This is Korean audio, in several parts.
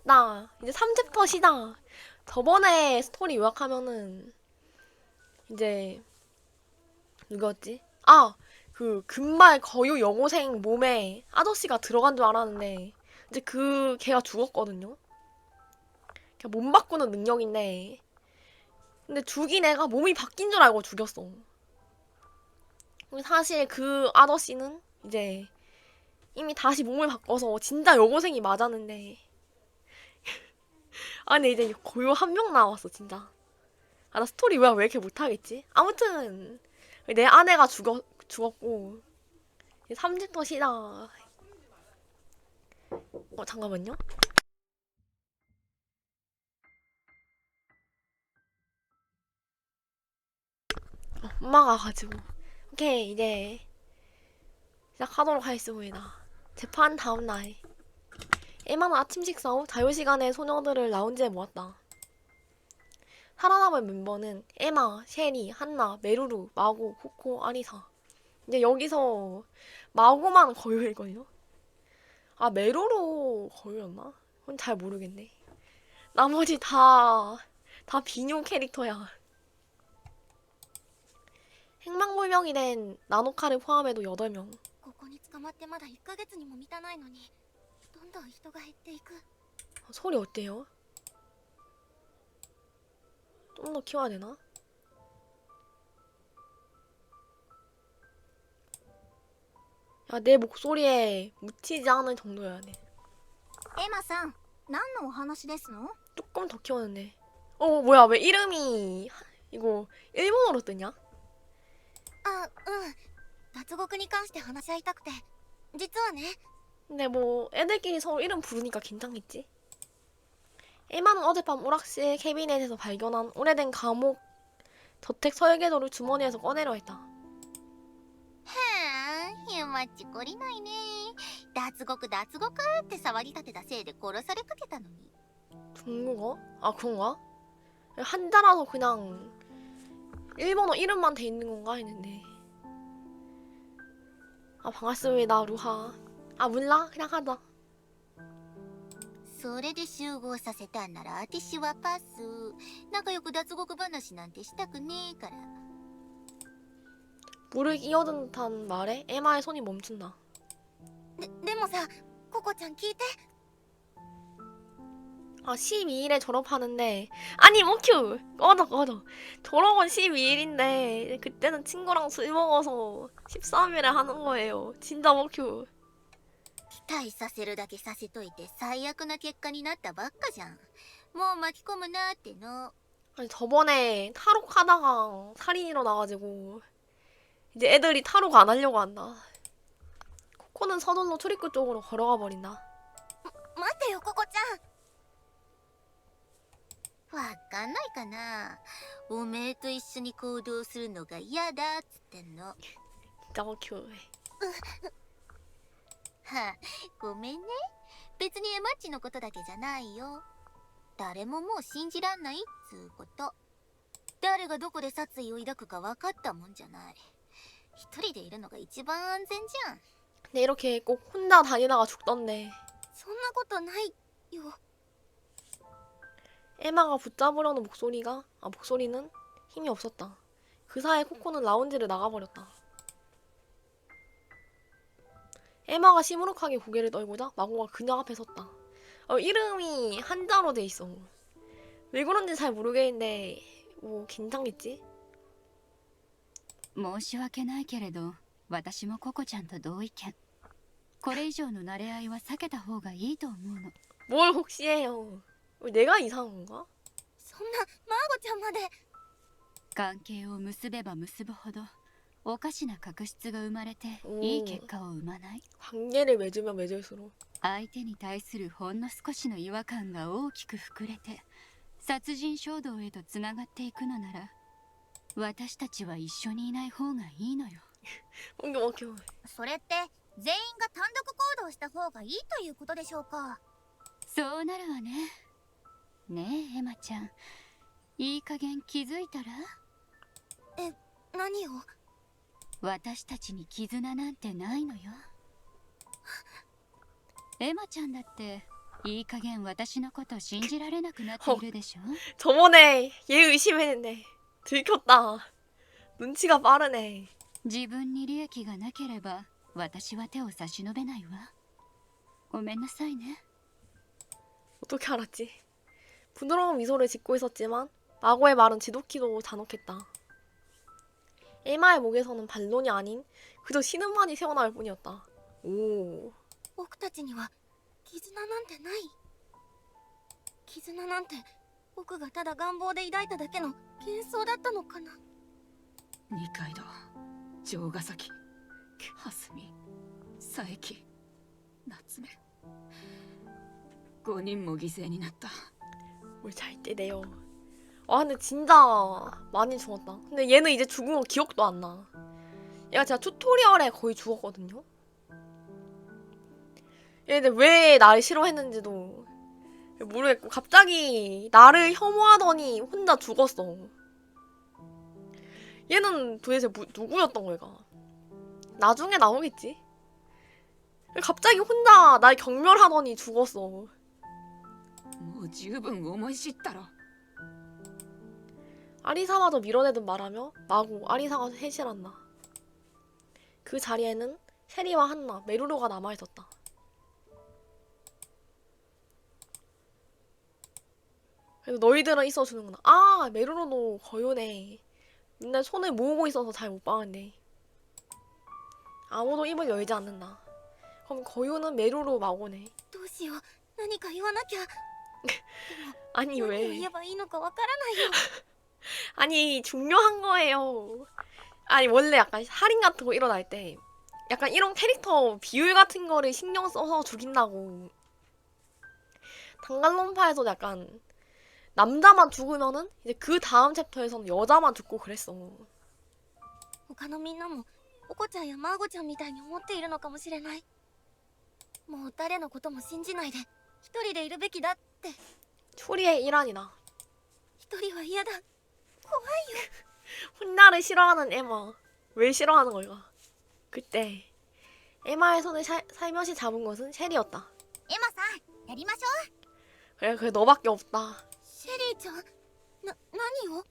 맞다. 이제 3챕터 시작. 저번에 스토리 요약하면은 이제 누구였지? 아, 그 금발 거유 여고생 몸에 아저씨가 들어간 줄 알았는데 이제 그 걔가 죽었거든요. 걔 몸 바꾸는 능력인데 근데 죽인 애가 몸이 바뀐 줄 알고 죽였어. 사실 그 아저씨는 이제 이미 다시 몸을 바꿔서 진짜 여고생이 맞았는데 아니 이제 고요 한 명 나왔어 진짜. 아 나 스토리 왜 이렇게 못하겠지? 아무튼 내 아내가 죽었고 3집도 시작. 잠깐만요. 엄마가 가지고 오케이 이제 시작하도록 하겠습니다. 재판 다음 날 에마는 아침 식사 후 자유시간에 소녀들을 라운지에 모았다. 살아남은 멤버는 에마, 셰리, 한나, 메루루, 마고, 코코, 아리사. 이제 여기서 마고만 거유일걸요? 아 메루루 거유였나? 그건 잘 모르겠네. 나머지 다 비뇨 캐릭터야. 행방불명이 된 나노카를 포함해도 8명. ここに捕まってまだ1ヶ月にも満たないのにどんどん人が減っていく。 소리 어때요? 좀 더 키워야 되나? 야, 내 목소리에 묻히지 않을 정도여야 돼. エマさん、何のお話ですの？ 조금 더 키웠는데. 뭐야, 왜 이름이 이거 일본어로 뜨냐? あ、脱獄に関して話し合いたくて。実はね。 근데 뭐 애들끼리 서로 이름 부르니까 괜찮겠지? 에마는 어젯밤 오락실 캐비넷에서 발견한 오래된 감옥 저택 설계도를 주머니에서 꺼내려 했다. へえ、ゆまっち懲りないね。脱獄脱獄って騒ぎ立てたせいで殺されかけたのに。 중국어? 아 그런가? 한자라서 그냥 일본어 이름만 돼 있는 건가 했는데. 아 반갑습니다 루하. 아 몰라 그냥 하자. それで集合させたんならあてしはパス。仲良く脱獄話なんてしたくねえから。 물을 끼어든 듯한 말에 에마의 손이 멈춘다. でもさ、ココちゃん聞いて。 아 12일에 졸업하는데 아니 오큐 꺼져 졸업은 12일인데 그때는 친구랑 술 먹어서 13일에 하는 거예요. 진짜 오큐. 期待させるだけさせといて最悪な結果になったばっかじゃん。もう巻き込むなっての。 아니 저번에 탈옥 하다가 살인이 일어나가지고 이제 애들이 탈옥 안 하려고 한다. 코코는 서둘러 출입구 쪽으로 걸어가 버린다. 待ってよココちゃん。わかんないかな。おめえと一緒に行動するのが嫌だっつってんの。は 진짜 오큐. あ、ごめんね。別にエマッチのことだけじゃないよ。誰ももう信じらんないっつうこと。誰がどこで殺意を抱くか分かったもんじゃない。一人でいるのが一番安全じゃん。 근데 이렇게 꼭 혼자 다니다가 죽던데. そんなことないよ。 에마가 붙잡으려는 목소리는 힘이 없었다. 그 사이 코코는 라운지를 나가버렸다. 에마가 시무룩하게 고개를 떨구자 마고가 그녀 앞에 섰다. 이름이 한자로 돼 있어. 왜 그런지 잘 모르겠는데 뭐 괜찮겠지? 申し訳ないけれど私もココちゃんと同意見。これ以上の馴れ合いは避けた方がいいと思うの。 뭘 혹시 해요? 내가 이상한 건가? そんなマーゴちゃんまで。関係を結べば結ぶほどおかしな確執が生まれておーいい結果を生まない。 관계를 맺으면 맺을수록 相手に対するほんの少しの違和感が大きく膨れて殺人衝動へとつながっていくのなら私たちは一緒にいない方がいいのよ。 오케이. それって全員が単独行動した方がいいということでしょうか。そうなるわね。ねえエマちゃん、いい加減気づいたら？何を？私たちに絆なんてないのよ。エマちゃんだっていい加減私のこと信じられなくなっているでしょ。 저번에 얘 의심했는데 들켰다. 눈치가 빠르네. 自分に利益がなければ私は手を差し伸べないわ。ごめんなさいね。 어떻게 알았지? 부드러운 미소를 짓고 있었지만 마고의 말은 지독히도 잔혹했다. 에마의 목에서는 반론이 아닌 그저 신음만이 새어나올 뿐이었다. 오. 僕たちには絆なんてない。絆なんて僕がただ願望で抱いただけの幻想だったのかな。二階堂、城ヶ崎、蓮見、佐伯、夏目、5人も犠牲になった。 뭘 잘 때네요. 와 근데 진짜 많이 죽었다. 근데 얘는 이제 죽은 거 기억도 안 나. 얘가 진짜 튜토리얼에 거의 죽었거든요. 얘네 왜 날 싫어했는지도 모르겠고 갑자기 나를 혐오하더니 혼자 죽었어. 얘는 도대체 누구였던 걸까? 나중에 나오겠지? 갑자기 혼자 날 경멸하더니 죽었어. もう十分思い知ったろ。 아리사마저 밀어내듯 말하며 마구 아리사가 해실한다. 그 자리에는 셰리와 한나, 메루루가 남아있었다. 그래서 너희들은 있어주는구나. 아, 메루루도 거요네. 맨날 손을 모으고 있어서 잘 못 봤는데. 아무도 입을 열지 않는다. 그럼 거요는 메루루 마고네. どうしよう、何か言わなきゃ。 아니 何を 왜? 言えばいいのかわからないよ。 아니 중요한 거예요. 아니 원래 약간 살인 같은 거 일어날 때 약간 이런 캐릭터 비율 같은 거를 신경 써서 죽인다고. 단간론파에서 약간 남자만 죽으면은 이제 그 다음 챕터에서는 여자만 죽고 그랬어. 他のみんなもおこちゃんやマーゴちゃんみたいに思っているのかもしれない。もう誰のことも信じないで一人でいるべきだって。 추리의 일환이다. 一人は嫌だ。怖いよ。 혼나를 싫어하는 에마. 왜 싫어하는 걸까? 그때 에마의 손을 살며시 잡은 것은 셰리였다. エマさん、やりましょう。 그래 그래 너밖에 없다. シェリーちゃん、何を？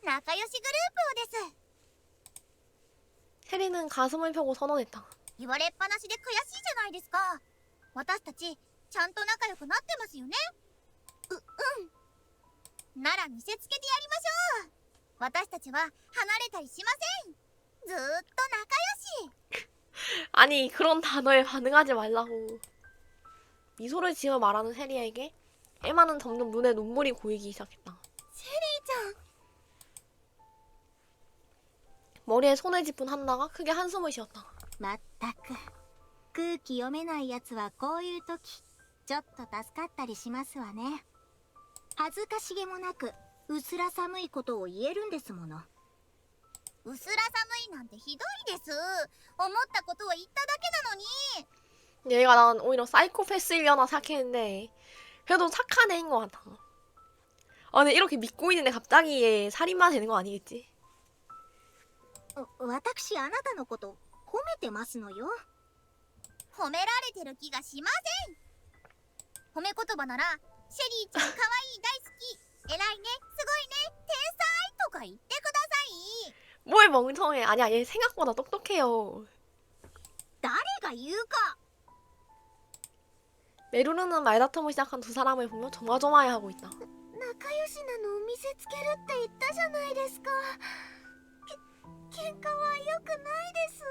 仲良しグループをです。 셰리는 가슴을 펴고 선언했다. 言われっぱなしで悔しいじゃないですか。私たちちゃんと仲良くなってますよね。なら見せつけてやりましょう。私たちは離れたりしません。ずーっと仲良し。 아니 그런 단어에 반응하지 말라고. 미소를 지어 말하는 셰리에게 에마는 점점 눈에 눈물이 고이기 시작했다. シェリーちゃん。 머리에 손을 짚은 한나가 크게 한숨을 쉬었다. まったく空気読めないやつはこういう時ちょっと助かったりしますわね。恥ずかしげもなくうすら寒いことを言えるんですもの。うすら寒いなんてひどいです。思ったことを言っただけなのに。 얘가 난 오히려 사이코패스이려나 생각했는데 그래도 착한 애인 것 같아. 아 근데 이렇게 믿고 있는데 갑자기 얘 살인마 되는 거 아니겠지? 私あなたのこと褒めてますのよ。褒められてる気がしません。褒め言葉ならシェリーちゃんかわいい大好き偉いねすごいね天才とか言ってください。 뭘 멍청해. 아니야 얘 생각보다 똑똑해요. 誰が言うか。 메루르는 말다툼을 시작한 두 사람을 보며 조마조마해하고 있다. 仲良しなのを見せつけるって言ったじゃないですか。喧嘩は良くないです。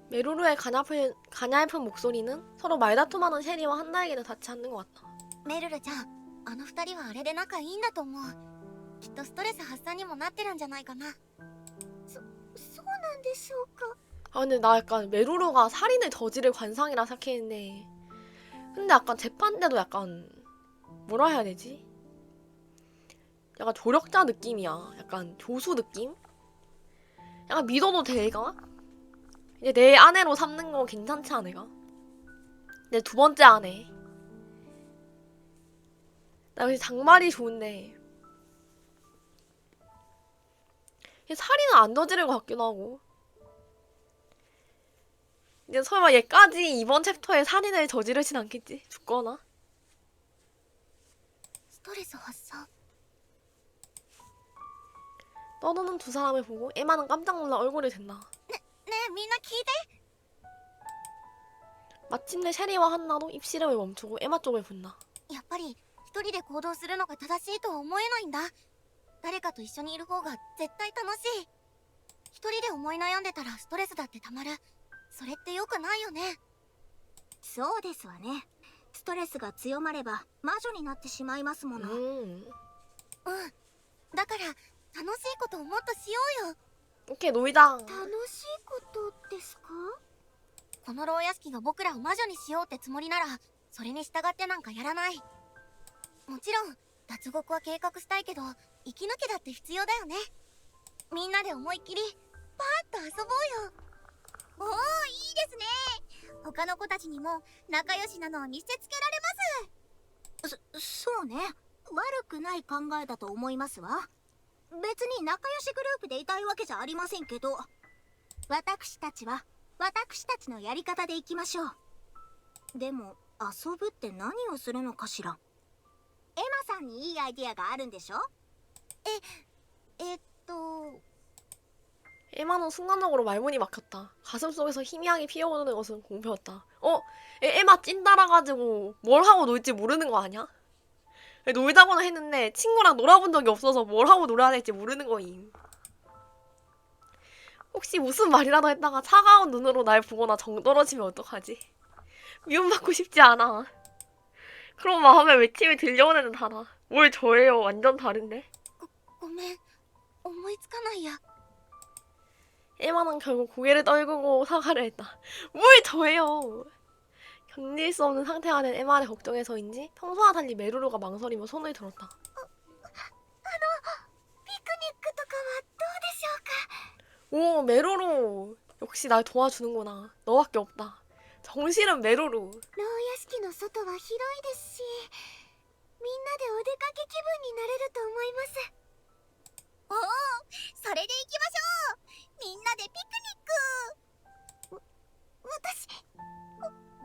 메루르의 가냘픈 목소리는 서로 말다툼하는 셰리와 한나에게도 닿지 않는 것 같다. メルルちゃん、あの二人はあれで仲いいんだと思う。きっとストレス発散にもなってるんじゃないかな。そうなんでしょうか。 아 근데 나 약간 메루르가 살인을 저지를 관상이라 생각했는데 근데 약간 재판 때도 약간 뭐라 해야 되지? 약간 조력자 느낌이야. 약간 조수 느낌? 약간 믿어도 될까? 이제 내 아내로 삼는 거 괜찮지 않을까? 내 두 번째 아내. 나 역시 장말이 좋은데 살인은 안 저지른 것 같기도 하고 이제 설마 얘까지 이번 챕터에 살인을 저지르진 않겠지? 죽거나? ストレス発散。 떠드는 두 사람을 보고 에마는 깜짝 놀라 얼굴이 댄다. ねえみんな聞いて。 마침내 셰리와 한나도 입씨름을 멈추고 에마 쪽을 본다. やっぱり一人で行動するのが正しいとは思えないんだ。誰かと一緒にいる方が絶対楽しい。一人で思い悩んでたらストレスだってたまる。それって良くないよね。そうですわね。ストレスが強まれば魔女になってしまいますもの。だから楽しいことをもっとしようよ。 오케이 놀자. 楽しいことですか？この牢屋敷が僕らを魔女にしようってつもりならそれに従ってなんかやらない。もちろん脱獄は計画したいけど息抜きだって必要だよね。みんなで思いっきりパーッと遊ぼうよ。おお、いいですね。他の子たちにも仲良しなのを見せつけられます。そうね。悪くない考えだと思いますわ。別に仲良しグループでいたいわけじゃありませんけど、私たちは私たちのやり方でいきましょう。でも遊ぶって何をするのかしら。エマさんにいいアイディアがあるんでしょ？ 에마는 순간적으로 말문이 막혔다. 가슴속에서 희미하게 피어오르는 것은 공포였다. 에마 찐 따라가지고 뭘 하고 놀지 모르는 거 아니야? 놀자고는 했는데 친구랑 놀아본 적이 없어서 뭘 하고 놀아야 될지 모르는 거임. 혹시 무슨 말이라도 했다가 차가운 눈으로 날 보거나 정 떨어지면 어떡하지? 미움받고 싶지 않아. 그런 마음에 외침이 들려오는 듯 하다. 뭘 저예요. 완전 다른데? ごめん、思いつかないや。 에마는 결국 고개를 떨구고 사과를 했다. 뭘 저예요. 견딜 수 없는 상태가 된 에마를 걱정해서인지 평소와 달리 메루루가 망설이며 손을 들었다. ピクニックとかはどうでしょうか。 오 메루루 역시 날 도와주는구나. 너밖에 없다. 정실은 메루루. 牢屋敷の外は広いですし、みんなでお出かけ気分になれると思います。おお、それで行きましょう。みんなでピクニック。私、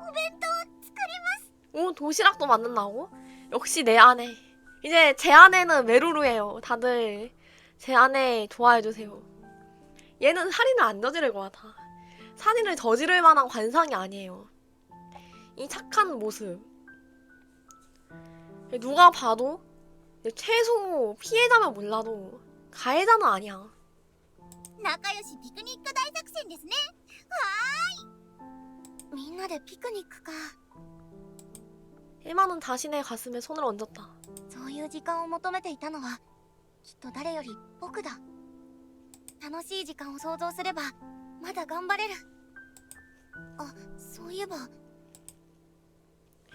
お弁当作ります。 오 도시락도 만든다고? 역시 내 아내. 이제 제 아내는 메루루예요. 다들 제 아내 좋아해주세요. 얘는 살인을 안 저지를 것 같아. 살인을 저지를 만한 관상이 아니에요. 이 착한 모습. 누가 봐도 최소 피해자면 몰라도 가해자는 아니야. 仲良しピクニック大作戦ですね。はーい。みんなでピクニックか。 에마는 자신의 가슴에 손을 얹었다. そういう時間を求めていたのはきっと誰より僕だ。楽しい時間を想像すればまだ頑張れる。あ、そういえば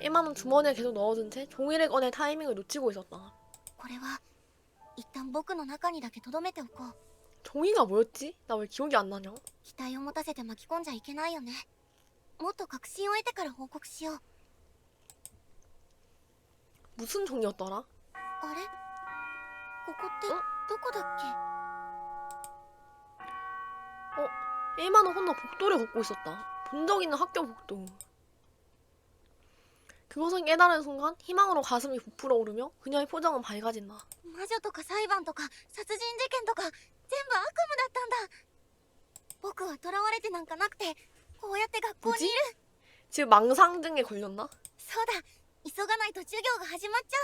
에마는 주머니에 계속 넣어둔 채 종이를 꺼낼 타이밍을 놓치고 있었다. これは一旦僕の中にだけ留めておこう。 종이가 뭐였지? 나 왜 기억이 안 나냐? 期待を持たせて巻き込んじゃいけないよね。もっと確信を得てから報告しよう。 무슨 종이였더라? あれ、ここってどこだっけ。 에마는 혼자 복도를 걷고 있었다. 본 적 있는 학교 복도. 그것을 깨달은 순간 희망으로 가슴이 부풀어 오르며 그녀의 표정은 밝아진다. 魔女とか裁判とか殺人事件とか全部悪夢だったんだ。僕は囚われてなんかなくてこうやって学校にいる。 지금 망상증에 걸렸나? そうだ、急がないと授業が始まっちゃ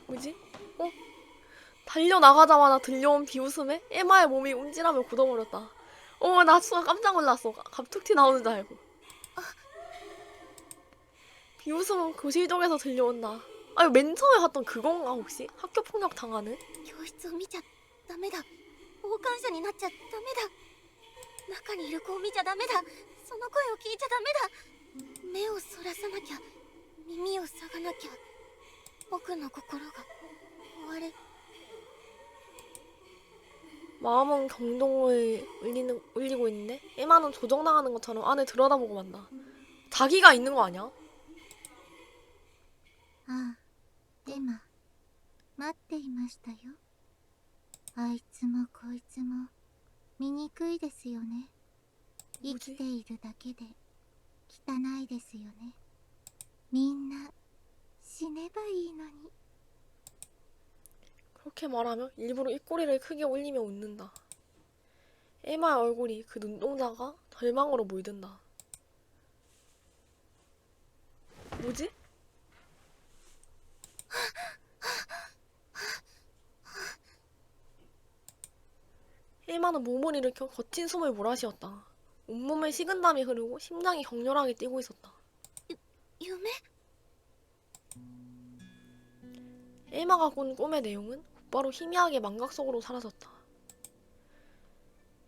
う。 뭐지? 달려나가자마자 들려온 비웃음에 에마의 몸이 움찔하며 굳어버렸다. 나 순간 깜짝 놀랐어. 갑툭튀 나오는 줄 알고. 비웃음은 교실 쪽에서 들려온다. 이거 맨 처음에 봤던 그건가 혹시? 학교 폭력 당하는? 教室を見ちゃダメだ。傍観者になっちゃダメだ。中にいる子を見ちゃダメだ。その声を聞いちゃダメだ。目をそらさなきゃ、耳を塞がなきゃ。僕の心が終わる。 마음은 경동을 울리고 있는데 에마는 조정당하는 것처럼 안을 들여다보고 만다. 자기가 있는 거 아니야? ああ、エマ、待っていましたよ。あいつもこいつも醜いですよね。生뭐지? きているだけで汚いですよね。みんな死ねばいいのに。 그렇게 말하며 일부러 입꼬리를 크게 올리며 웃는다. 에마의 얼굴이 그 눈동자가 절망으로 물든다. 뭐지? 에마는 몸을 일으켜 거친 숨을 몰아쉬었다. 온몸에 식은땀이 흐르고 심장이 격렬하게 뛰고 있었다. 夢 에마가 꾼 꿈의 내용은 곧바로 희미하게 망각 속으로 사라졌다.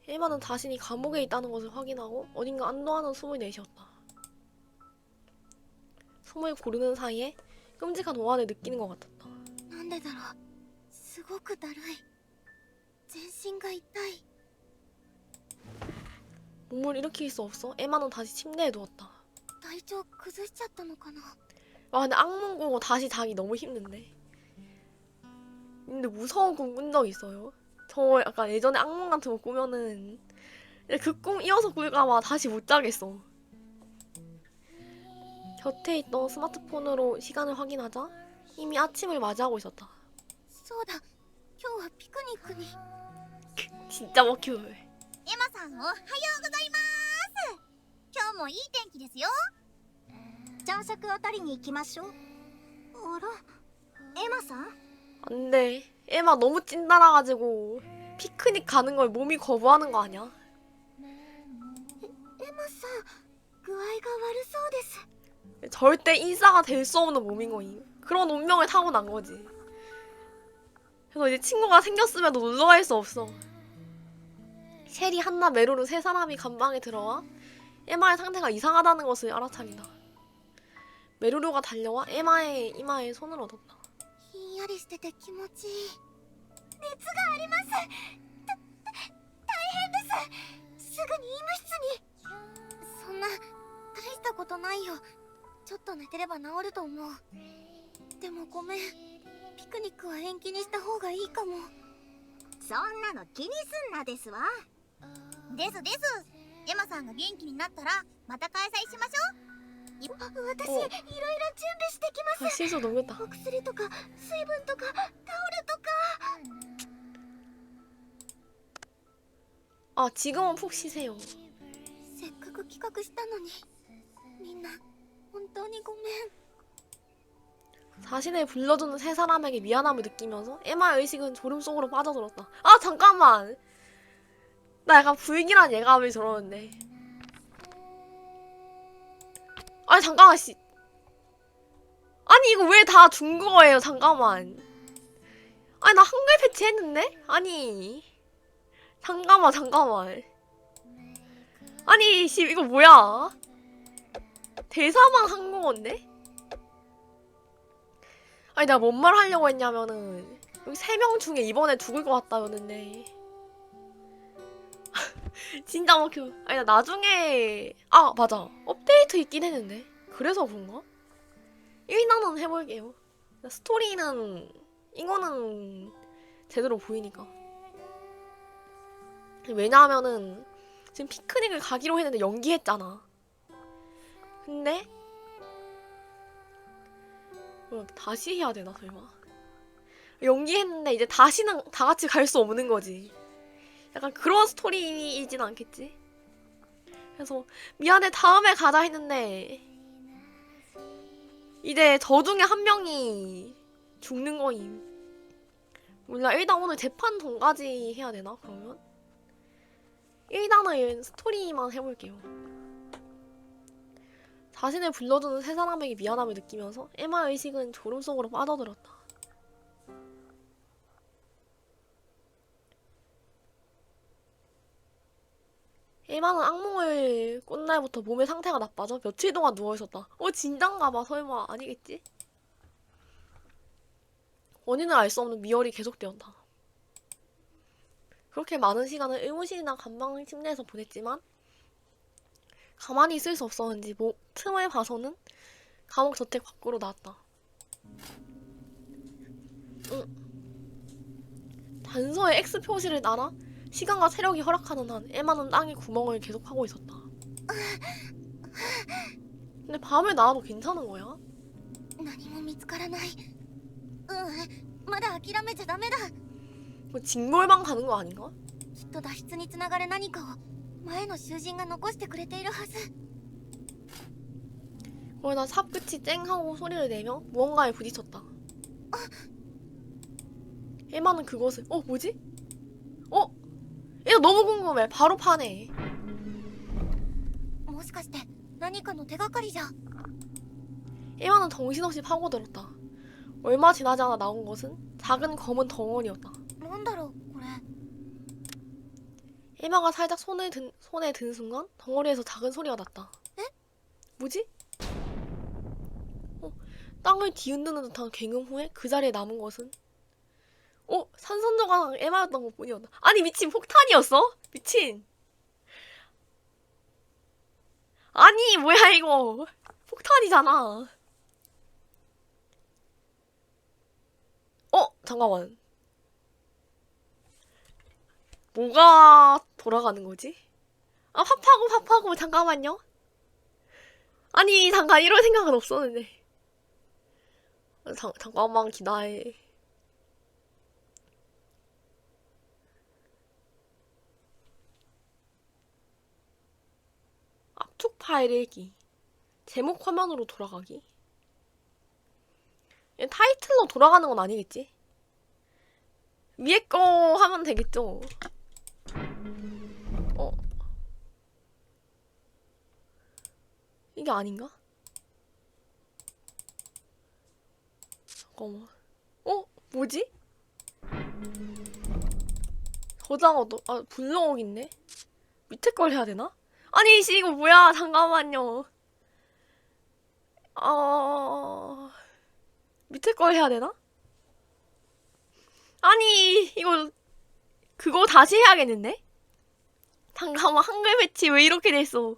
에마는 자신이 감옥에 있다는 것을 확인하고 어딘가 안도하는 숨을 내쉬었다. 숨을 고르는 사이에 끔찍한 오한을 느끼는 것 같았다. なんでだろう。すごくだるい。全身が痛い。 몸을 일으킬 수 없어 에마는 다시 침대에 누웠다. 体調崩しちゃったのかな。 와 근데 악몽 꾸고 다시 자기 너무 힘든데. 근데 무서운 꿈 꾼 적 있어요? 저 약간 예전에 악몽 같은 거 꾸면은 그 꿈 이어서 꿀까봐 다시 못 자겠어. 곁에 있던 스마트폰으로 시간을 확인하자 이미 아침을 맞이하고 있었다. そうだ。今日はピクニックに。 진짜 먹혀. エマさんおはようございます。今日もいい天気ですよ。朝食を取りに行きましょう。あら、エマさん 안돼. 에마 너무 찐따라가지고 피크닉 가는 걸 몸이 거부하는 거 아니야? エマさん具合が悪そうです。 절대 인싸가 될 수 없는 몸인 거임. 그런 운명을 타고난 거지. 그래서 이제 친구가 생겼음에도 놀러갈 수 없어. 셸이, 한나, 메로르 세 사람이 감방에 들어와 에마의 상태가 이상하다는 것을 알아차린다. 메로르가 달려와 에마의 이마에 손을 얻었다. ひんやりしてて気持ちいい。熱があります。大変です。すぐに医務室に。そんな大したことないよ。ちょっと寝てれば治ると思う。でもごめん。ピクニックは延期にした方がいいかも。そんなの気にすんなですわ。ですです。エマさんが元気になったらまた開催しましょう。私いろいろ準備してきま 아, 실수 넘겼다. お薬とか水分とかタオルとか。 아, 지금은 푹 쉬세요. せっかく企画したのに。みんな本当にごめん。 자신을 불러주는 세 사람에게 미안함을 느끼면서 에마의 의식은 졸음 속으로 빠져들었다. 아 잠깐만. 나 약간 불길한 예감이 들었는데. 아니 잠깐만 씨. 아니 이거 왜 다 중국어예요? 잠깐만. 아니 나 한글 패치했는데? 아니 잠깐만. 아니 씨 이거 뭐야? 대사만 한국어인데? 아니 내가 뭔 말 하려고 했냐면은 여기 3명 중에 이번에 죽을 것 같다였는데 진짜 막혀. 아니 나 나중에 아 맞아 업데이트 있긴 했는데 그래서 그런가? 일단은 해볼게요. 스토리는 이거는 제대로 보이니까. 왜냐하면은 지금 피크닉을 가기로 했는데 연기했잖아. 근데 다시 해야 되나 설마? 연기했는데 이제 다시는 다 같이 갈 수 없는 거지. 약간 그런 스토리이진 않겠지? 그래서 미안해 다음에 가자 했는데 이제 저 중에 한 명이 죽는 거임. 몰라 일단 오늘 재판 전까지 해야 되나 그러면? 일단은 스토리만 해볼게요. 자신을 불러주는 세 사람에게 미안함을 느끼면서 에마의 의식은 졸음 속으로 빠져들었다. 에마는 악몽을 꾼 날부터 몸의 상태가 나빠져 며칠 동안 누워있었다. 진짠가봐. 설마 아니겠지? 원인을 알 수 없는 미열이 계속되었다. 그렇게 많은 시간을 의무실이나 감방 침대에서 보냈지만 가만히 있을 수 없었는지 틈을 봐서는 감옥 저택 밖으로 나왔다. 단서의 X 표시를 따라 시간과 체력이 허락하는 한 에마는 땅에 구멍을 계속하고 있었다. 근데 밤에 나와도 괜찮은 거야? 何も見つからない。まだ諦めちゃダメだ。 뭐 징벌방 가는 거 아닌가? きっと脱出につながる何かを前の囚人が残してくれているはず。 거기다 삽 끝이 쨍 하고 소리를 내며 무언가에 부딪혔다. 에마는 그것을 뭐지? 이거 너무 궁금해. 바로 파네. もしかして何かの手がかりじゃ。 에마는 정신없이 파고들었다. 얼마 지나지 않아 나온 것은 작은 검은 덩어리였다. なんだろうこれ。 에마가 살짝 손에 든 순간 덩어리에서 작은 소리가 났다. 에? 뭐지? 땅을 뒤흔드는 듯한 굉음 후에 그 자리에 남은 것은 산선조각 에마였던 것 뿐이었다. 아니 미친, 폭탄이었어? 미친. 아니 뭐야 이거. 폭탄이잖아. 잠깐만. 뭐가 돌아가는 거지? 팝하고 잠깐만요. 아니 잠깐 이럴 생각은 없었는데. 잠깐만 기다려. 압축 파일 읽기. 제목 화면으로 돌아가기. 타이틀로 돌아가는 건 아니겠지? 위에 거 하면 되겠죠? 이게 아닌가? 잠깐만. 뭐지? 저장어도 불러오기 있네? 밑에 걸 해야 되나? 아니 씨 이거 뭐야? 잠깐만요. 밑에 걸 해야 되나? 아니 이거 그거 다시 해야겠는데? 잠깐만, 한글 배치 왜 이렇게 됐어?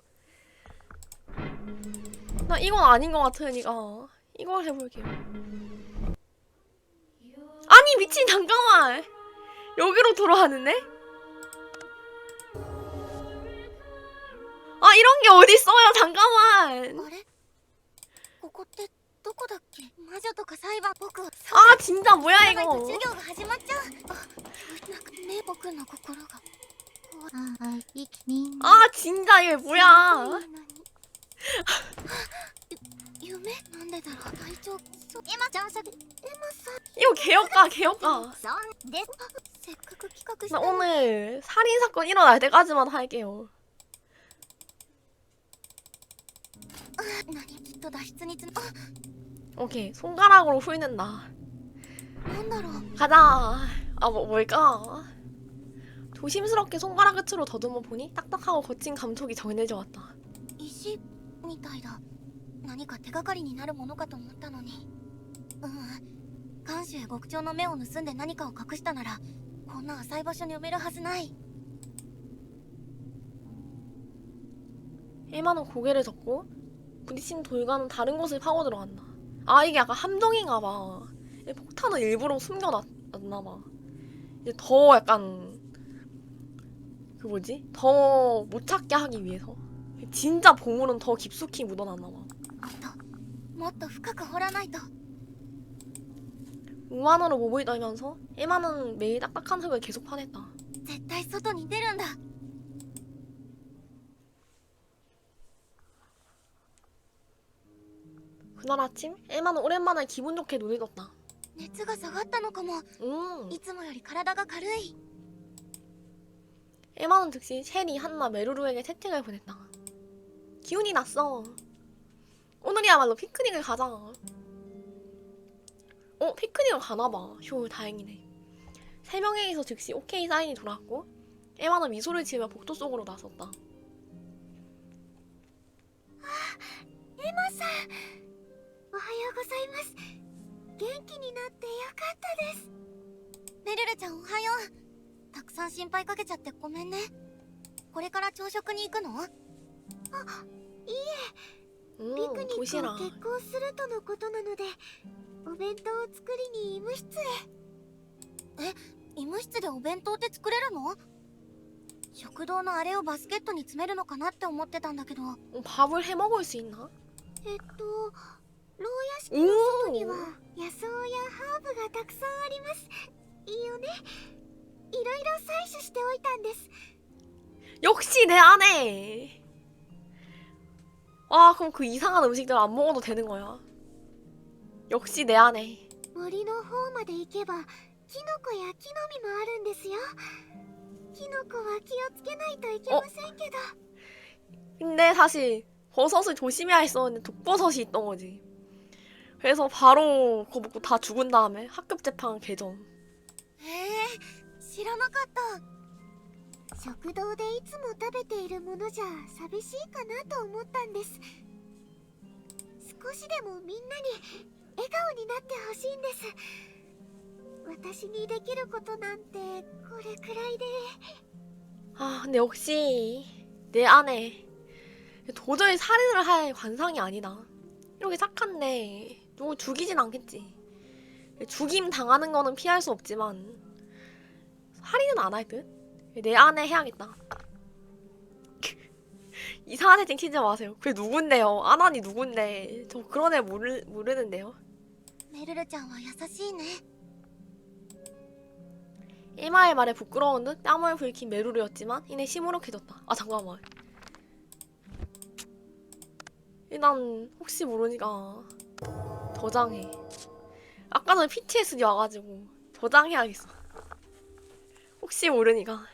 나 이건 아닌 것 같으니까 이걸 해볼게요. 아니 미친, 잠깐만. 여기로 돌아가는데? 이런 게 어딨어요. 잠깐만. あれここってどこだっけ。魔女とか裁判。僕は 진짜 뭐야 ないと 이거. 授業が始まっちゃう。なんかね僕の心が。진짜 이게 뭐야. 夢なんでだろう。体調今ちゃんさエマさん 이거 개혁가. そうです。せっかく企画し 나 たのに 오늘 살인사건 일어날 때까지만 할게요. 何きっと脱出につな 오케이, 손가락으로 훑는다. なんだろう。 가자. 뭘까? 조심스럽게 손가락 끝으로 더듬어 보니 딱딱하고 거친 감촉이 전해져 왔다. 石みたいだ。何か手がかりになるものかと思ったのに。看守へ極長の目を盗んで何かを隠したならこんな浅い場所に埋めるはずない。 에마는 고개를 젓고 부딪힌 돌과는 다른 곳을 파고 들어간다. 이게 약간 함정인가봐. 폭탄을 일부러 숨겨놨나봐. 이제 더 약간 더 못 찾게 하기 위해서. 진짜 보물은 더 깊숙이 묻어놨나봐. もっと深く掘らないと。 우만으로 몸을 떨면서 에마는 매일 딱딱한 흙을 계속 파냈다. 絶対外に出るんだ。 그날 아침 에마는 오랜만에 기분 좋게 눈을 떴다. 熱が下がったのかも。いつもより体が軽い。 에마는 즉시 셰리, 한나, 메루루에게 채팅을 보냈다. 기운이 났어. 오늘이야말로 피크닉을 가자. 피크닉을 가나봐. 휴, 다행이네. 세 명에게서 즉시 오케이 사인이 돌아왔고 에마는 미소를 지으며 복도 속으로 나섰다. エマさん、おはようございます。元気になってよかったです。メルルちゃんおはよう。たくさん心配かけちゃってごめんね。これから朝食に行くの？いいえ、ピクニックを 도시락. 決行するとのことなので、お弁当を作りに医務室へ。医務室でお弁当って作れるの？食堂のあれをバスケットに詰めるのかなって思ってたんだけど、 밥을 해 먹을 수 있나? 牢屋敷の外には野草やハーブがたくさんありますいいよねいろいろ採取しておいたんです 역시 내 아내. 아, 그럼 그 이상한 음식들 안 먹어도 되는 거야. 역시 내 아내. 森の方まで行けばキノコや木の実もあるんですよキノコは気をつけないといけませんけど 근데 사실 버섯을 조심해야 했었는데 독버섯이 있던 거지. 그래서 바로 그거 먹고 다 죽은 다음에 학급 재판 개점. 知らなかった食堂でいつも食べているものじゃ寂しいかなと思ったんです少しでもみんなに笑顔になってほしいんです私にできることなんてこれくらいで 아, 근데 역시 내 아내. 도저히 살인을 할 관상이 아니다. 이렇게 착한데 누구 죽이진 않겠지. 죽임 당하는 거는 피할 수 없지만 살인은 안 할 듯? 내 아내 해야겠다. 이상한 애칭 치지 마세요. 그게 누군데요? 아나니 누군데? 저 그런 애 모르는데요. メルルちゃんは優しいね 에마의 말에 부끄러운 듯 땀을 불킨 메루르였지만 이내 시무룩해졌다. 아 잠깐만. 일단 혹시 모르니까 저장해. 아까 전에 PTSD 와가지고 저장해야겠어. 혹시 모르니까.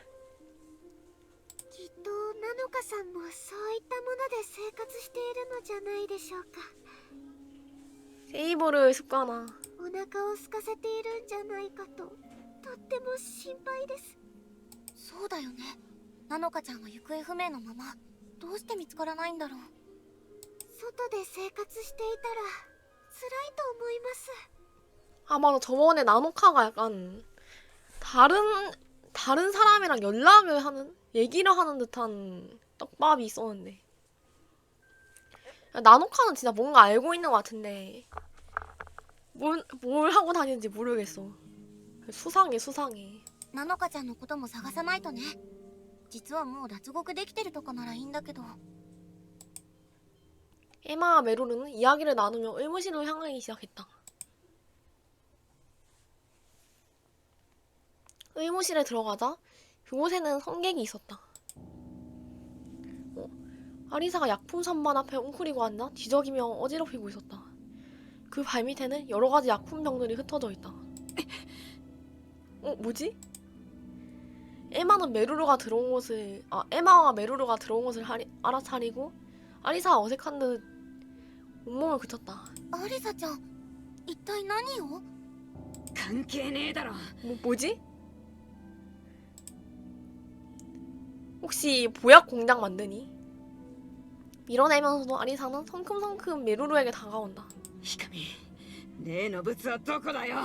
きっとナノカさんもそういったもので生活しているのじゃないでしょうか 세이버를 습관화. お腹を空かせているんじゃないかととっても心配ですそうだよねナノカちゃんは行方不明のままどうして見つからないんだろう外で生活していたら辛いと思います 아 맞아 저번에 나노카가 약간 다른 사람이랑 연락을 하는 얘기를 하는 듯한 떡밥이 있었는데 나노카는 진짜 뭔가 알고 있는 것 같은데 뭘 하고 다니는지 모르겠어. 수상해. ナノカちゃんのことも探さないとね実はもう脱獄できてるとかならいいんだけど 에마와 메로르는 이야기를 나누며 의무실로 향하기 시작했다. 의무실에 들어가자 그곳에는 성객이 있었다. 아리사가 약품 선반 앞에 웅크리고 앉아 뒤적이며 어지럽히고 있었다. 그 발밑에는 여러 가지 약품병들이 흩어져 있다. 뭐지? 에마와 메루루가 들어온 것을 알아차리고 아리사가 어색한 듯 온몸을 그쳤다. アリサちゃん一体何を関係ねえだろ 뭐지? 혹시 보약 공장 만드니? 밀어내면서도 아리사는 성큼성큼 메루루에게 다가온다. ヒカミ例の物はどこだよ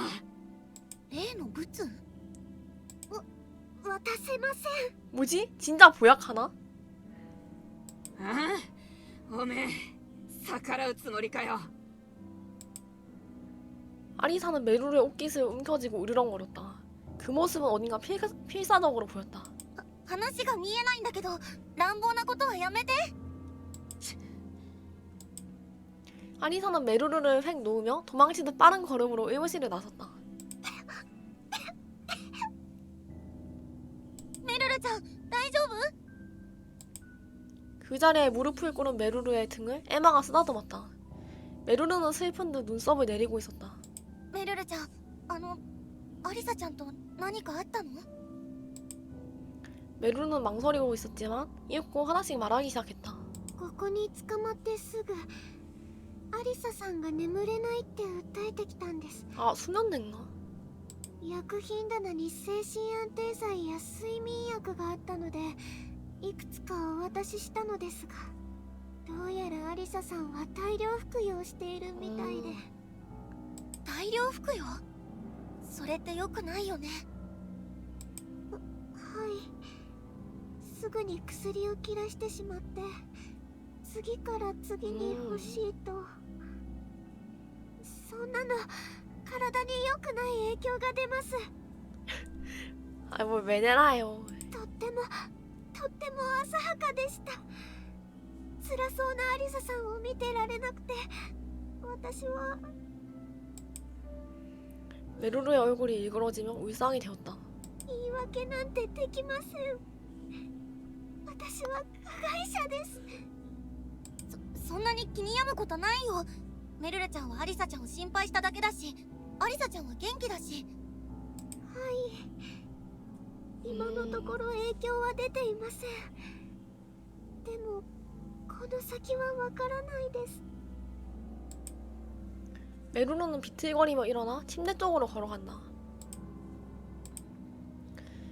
例のブツ渡せません 뭐지? 진짜 보약 하나? ああおめえ逆らうつもりかよ 아리사는 메루루의 옷깃을 움켜쥐고 으르렁거렸다. 그 모습은 어딘가 필사적으로 보였다. 話が見えないんだけど乱暴なことはやめて 아리사는 메루루를 획 놓으며 도망치듯 빠른 걸음으로 의무실을 나섰다. メルルちゃん大丈夫 그 자리에 무릎을 꿇은 메루루의 등을 에마가 쓰다듬었다. 메루루는 슬픈 듯 눈썹을 내리고 있었다. メルルちゃんアリサちゃんと何かあったの 메루루는 망설이고 있었지만 이윽고 하나씩 말하기 시작했다. ここに捕まってすぐアリサさんが眠れないって訴えてきたんです 아 수면된가? 薬品棚に精神安定剤や睡眠薬があったのでいくつかお渡ししたのですがどうやらアリサさんは大量服用しているみたいで大量服用それって良くないよねはいすぐに薬を切らしてしまって次から次に欲しいとそんなの体に良くない影響が出ます 아 뭘 매내라요. とってもとっても浅はかでした。辛そうなアリサさんを見てられなくて、私は 메루루의 얼굴이 일그러지며 울상이 되었다. 言い訳なんてできません。私は加害者です。そんなに気に病むことないよ。メルルちゃんはアリサちゃんを心配しただけだし、アリサちゃんは元気だし。はい、今のところ影響は出ていません。でもこの先はわからないです。 메루루는 비틀거리며 일어나 침대 쪽으로 걸어간다.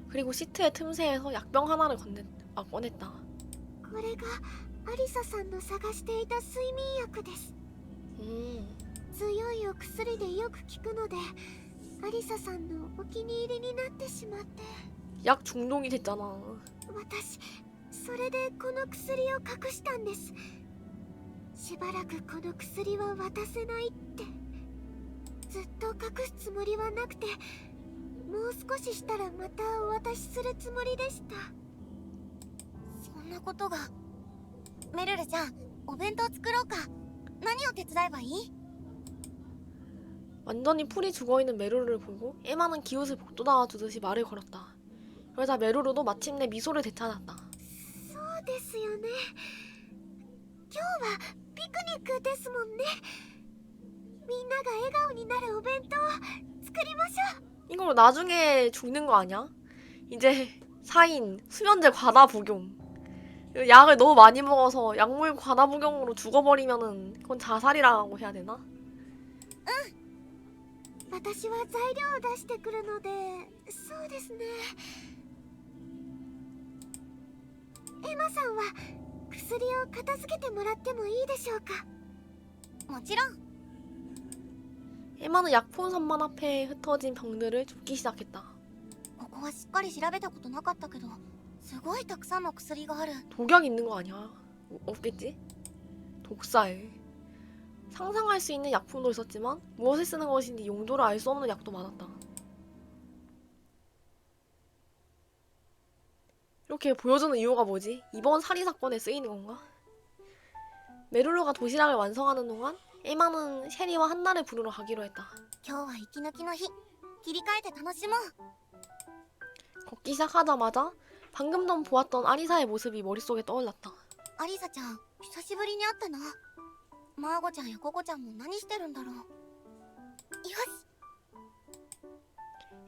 그리고 시트의 틈새에서 약병 하나를 꺼냈다. これがアリサさんの探していた睡眠薬です。強いお薬でよく効くので、アリサさんのお気に入りになってしまって。 약 중독이 됐잖아. 私、それでこの薬を隠したんです。しばらくこの薬は渡せないって。ずっと隠すつもりはなくて、もう少ししたらまたお渡しするつもりでした。そんなことが。メルルちゃん、お弁当作ろうか。何を手伝えばいい？ 완전히 풀이 죽어있는 메루루를 보고 에마는 기웃을 복돋아주듯이 말을 걸었다. 그러자 메루루도 마침내 미소를 되찾았다. そうですよね。今日はピクニックですもんね。みんなが笑顔になるお弁当作りましょう。 이거 나중에 죽는 거 아니야? 이제 사인, 수면제 과다 복용. 약을 너무 많이 먹어서 약물 과다 복용으로 죽어버리면은 그건 자살이라고 해야 되나? 私は材料を出してくるので、そうですね。エマさんは薬を片付けてもらってもいいでしょうか。もちろん。 에마는 약폰선만 앞에 흩어진 병들을 줍기 시작했다. ここはしっかり調べたことなかったけど、すごいたくさんの薬がある。 독약 있는 거 아니야? 없겠지? 독살. 상상할 수 있는 약품도 있었지만 무엇에 쓰는 것인지 용도를 알 수 없는 약도 많았다. 이렇게 보여주는 이유가 뭐지? 이번 살인 사건에 쓰이는 건가? 메루루가 도시락을 완성하는 동안 에마는 셰리와 한나를 부르러 가기로 했다. 今日は息抜きの日。切り替えて楽しもう。 걷기 시작하자마자 방금 전 보았던 아리사의 모습이 머릿속에 떠올랐다. アリサちゃん、久しぶりに会ったな。マーゴちゃんやココちゃんも何してるんだろう。よし。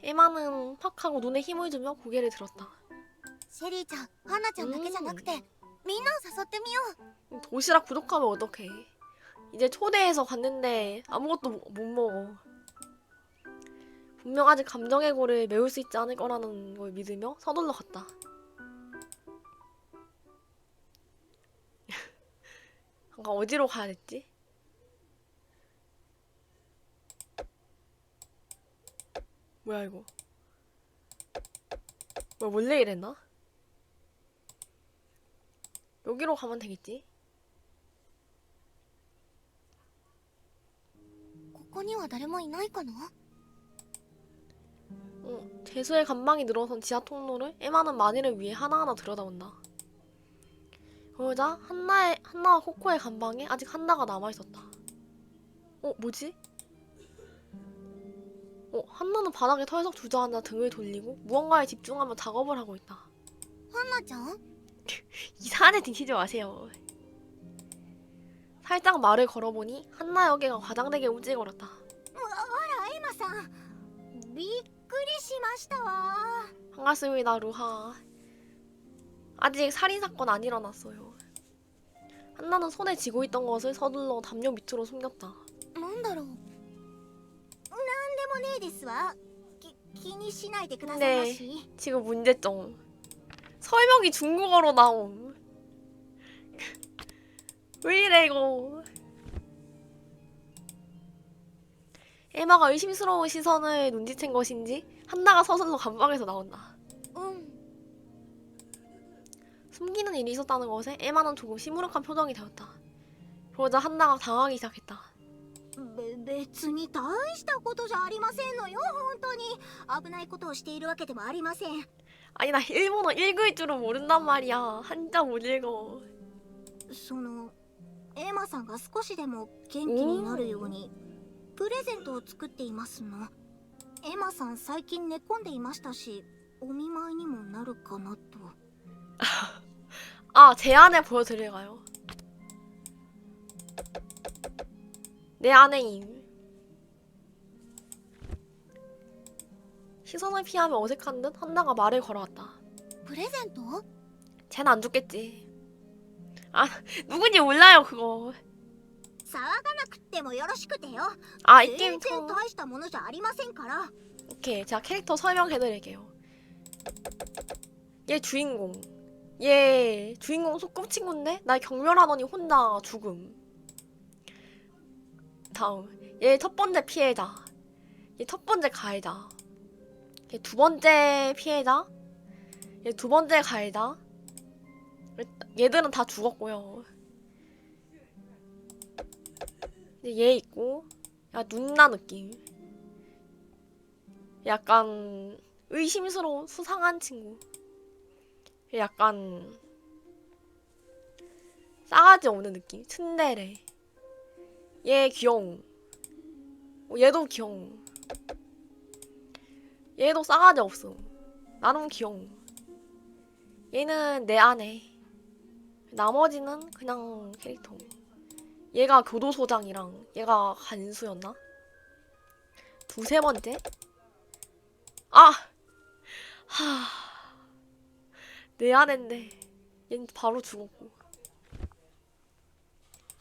에마는 팍 하고 눈에 힘을 주며 고개를 들었다. シェリーちゃん、ハンナちゃんだけじゃなくて、みんなを誘ってみよう。 도시락 부족하면 어떡해. 이제 초대해서 갔는데 아무것도 못 먹어. 분명 아직 감정의 골을 메울 수 있지 않을 거라는 걸 믿으며 서둘러 갔다. 잠깐 어디로 가야 됐지? 뭐야 이거? 뭐야 원래 이랬나? 여기로 가면 되겠지? ここには誰もいないかな？ 재수의 간방이 늘어선 지하 통로를 에마는 만일을 위해 하나하나 들여다본다. 그러자 한나와 코코의 간방에 아직 한나가 남아있었다. 뭐지? 한나는 바닥에 털썩 주저앉아 등을 돌리고 무언가에 집중하며 작업을 하고 있다. ハンナちゃん？ 이상한 애 등치지 마세요. 살짝 말을 걸어보니 한나의 어깨가 과장되게 움찔거렸다. あらエマさん、びっくりしましたわ。 반갑습니다, 루하. 아직 살인사건 안 일어났어요. 한나는 손에 쥐고 있던 것을 서둘러 담요 밑으로 숨겼다. なんだろう。なんでもねえですわ。気にしないでくださいまし。 지금 문제점. 설명이 중국어로 나옴. 왜 이래 이거. 에마가 의심스러운 시선을 눈치챈 것인지 한나가 서둘러 감방에서 나온다. 숨기는 일이 있었다는 것에 에마는 조금 시무룩한 표정이 되었다. 그러자 한나가 당하기 시작했다. 別に大したことじゃありませんのよ。本当に危ないことをしているわけでもありません。 아니 나 일본어 읽을 줄은 모른단 말이야. 한자 못 읽어. そのエマさんが少しでも元気になるようにプレゼントを作っていますの。エマさん最近寝込んでいましたし、お見舞いにもなるかなと。 아, 제 안에 보여드릴까요? 내 아내임. 시선을 피하며 어색한 듯 한나가 말을 걸어왔다. プレゼント？ 쟤는 안 죽겠지. 아, 누군지 몰라요, 그거. 騒がなくってもよろしくてよ。 아, 이 全 게임 然 처음. 大したものじゃありませんから。 오케이, 제가 캐릭터 설명해드릴게요. 얘 주인공. 얘 주인공 소꿉친구인데 날 경멸하더니 혼자 죽음. 다음, 얘 첫 번째 피해자. 얘 첫 번째 가해자. 얘 두 번째 피해자. 얘 두 번째 가해자. 얘들은 다 죽었고요. 이제 얘 있고, 야 눈나 느낌. 약간 의심스러운 수상한 친구. 약간 싸가지 없는 느낌. 츤데레. 얘 귀여움. 얘도 귀여움. 얘도 싸가지 없음. 나름 귀여움. 얘는 내 아내. 나머지는 그냥 캐릭터. 얘가 교도소장이랑 얘가 간수였나? 두세 번째? 아! 하... 내 아내인데 얜 바로 죽었고.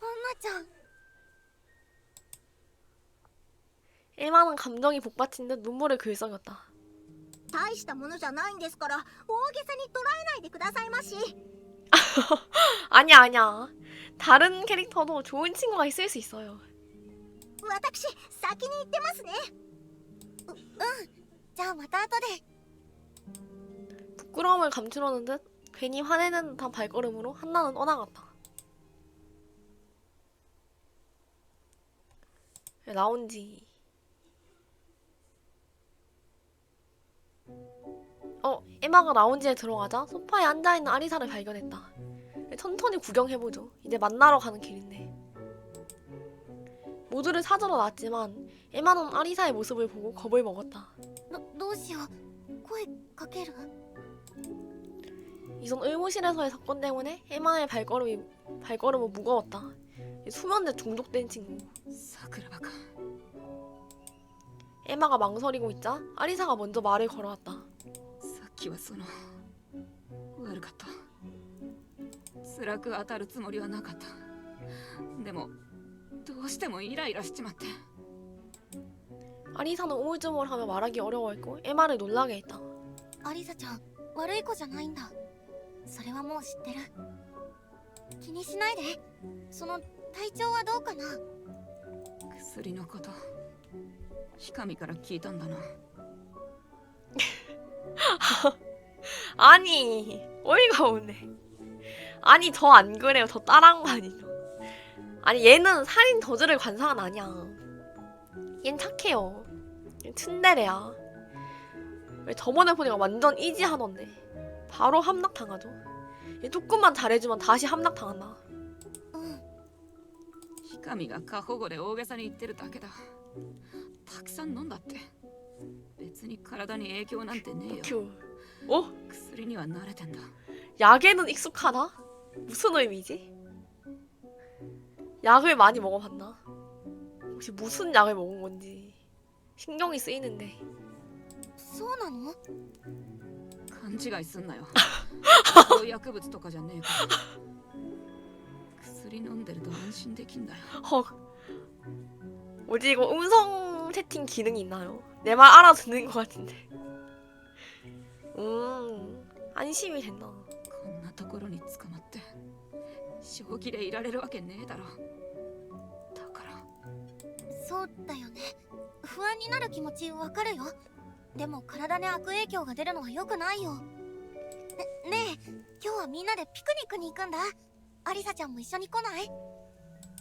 アンナちゃん。 일만은 감정이 복받친 듯 눈물을 글썽였다. 大したものじゃないんですから大げさに捉えないでくださいまし。 아니야, 아니야. 다른 캐릭터도 좋은 친구가 있을 수 있어요. 私先に行ってますね。じゃあまた後で。 부끄러움을 감추려는 듯 괜히 화내는 듯한 발걸음으로 한나는 떠나갔다. 나온지. 에마가 라운지에 들어가자 소파에 앉아있는 아리사를 발견했다. 천천히 구경해보죠. 이제 만나러 가는 길인데. 모두를 찾으러 나왔지만 에마는 아리사의 모습을 보고 겁을 먹었다. どうしよう。声かける？ 이전 의무실에서의 사건 때문에 에마의 발걸음은 무거웠다. 수면제 중독된 친구. 桜庭か。 에마가 망설이고 있자 아리사가 먼저 말을 걸어왔다. さっきは悪かった。辛く当たるつもりはなかった。でもどうしてもイライラしちまって。 아리사는 우물쭈물하며 말하기 어려워했고 에마를 놀라게 했다. アリサちゃん、悪い子じゃないんだ。それはもう知ってる。気にしないで。その体調はどうかな？薬のことひかみから聞いたんだな。 아니 어이가 없네. 아니 저 안 그래요. 저 따라한 거 아니죠. 아니 얘는 살인 저지를 관상은 아니야. 얜 착해요. 얜 츤데레야. 왜 저번에 보니까 완전 이지하던데. 바로 함락당하죠. 얘 조금만 잘해주면 다시 함락당한다. ひかみが過保護で大げさに言ってるだけだ。たくさん飲んだって。別に体に影響なんてねえよ。 큐. 어? 薬には慣れてんだ。 약에는 익숙하다? 무슨 의미지? 약을 많이 먹어봤나? 혹시 무슨 약을 먹은 건지 신경이 쓰이는데. そうなの？勘違いすんなよ。そういう薬物とかじゃねえから。薬飲んでると安心できんだよ。 헉. 뭐지 이거 음성 채팅 기능이 있나요? 내 말 알아듣는 것 같은데. 안심이 된다. こんなところに捕まって正気でいられるわけねえだろ。だからそうだよね。不安になる気持ちわかるよ。でも体に悪影響が出るのは良くないよ。ねえ、今日はみんなでピクニックに行くんだ。アリサちゃんも一緒に来ない？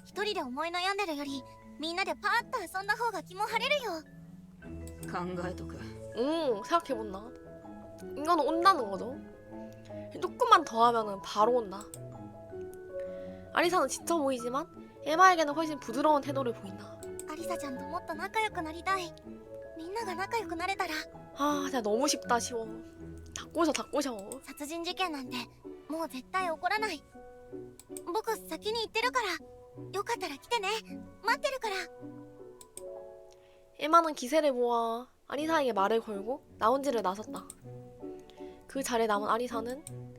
一人で思い悩んでるよりみんなでパーッと遊んだ方が気も晴れるよ。考えとく。 생각해본다. 이거는 온다는 거죠. 조금만 더 하면은 바로 온다. 아리사는 지쳐 보이지만 에마에게는 훨씬 부드러운 태도를 보인다. アリサちゃんともっと仲良くなりたい。みんなが仲良くなれたら。 아 진짜 너무 쉽다 쉬워. 다 꼬셔 다 꼬셔. 殺人事件なんてもう絶対起こらない。僕先に行ってるから。よかったら来てね。待ってるから。 에마는 기세를 모아 아리사에게 말을 걸고 라운지를 나섰다. 그 자리에 남은 아리사는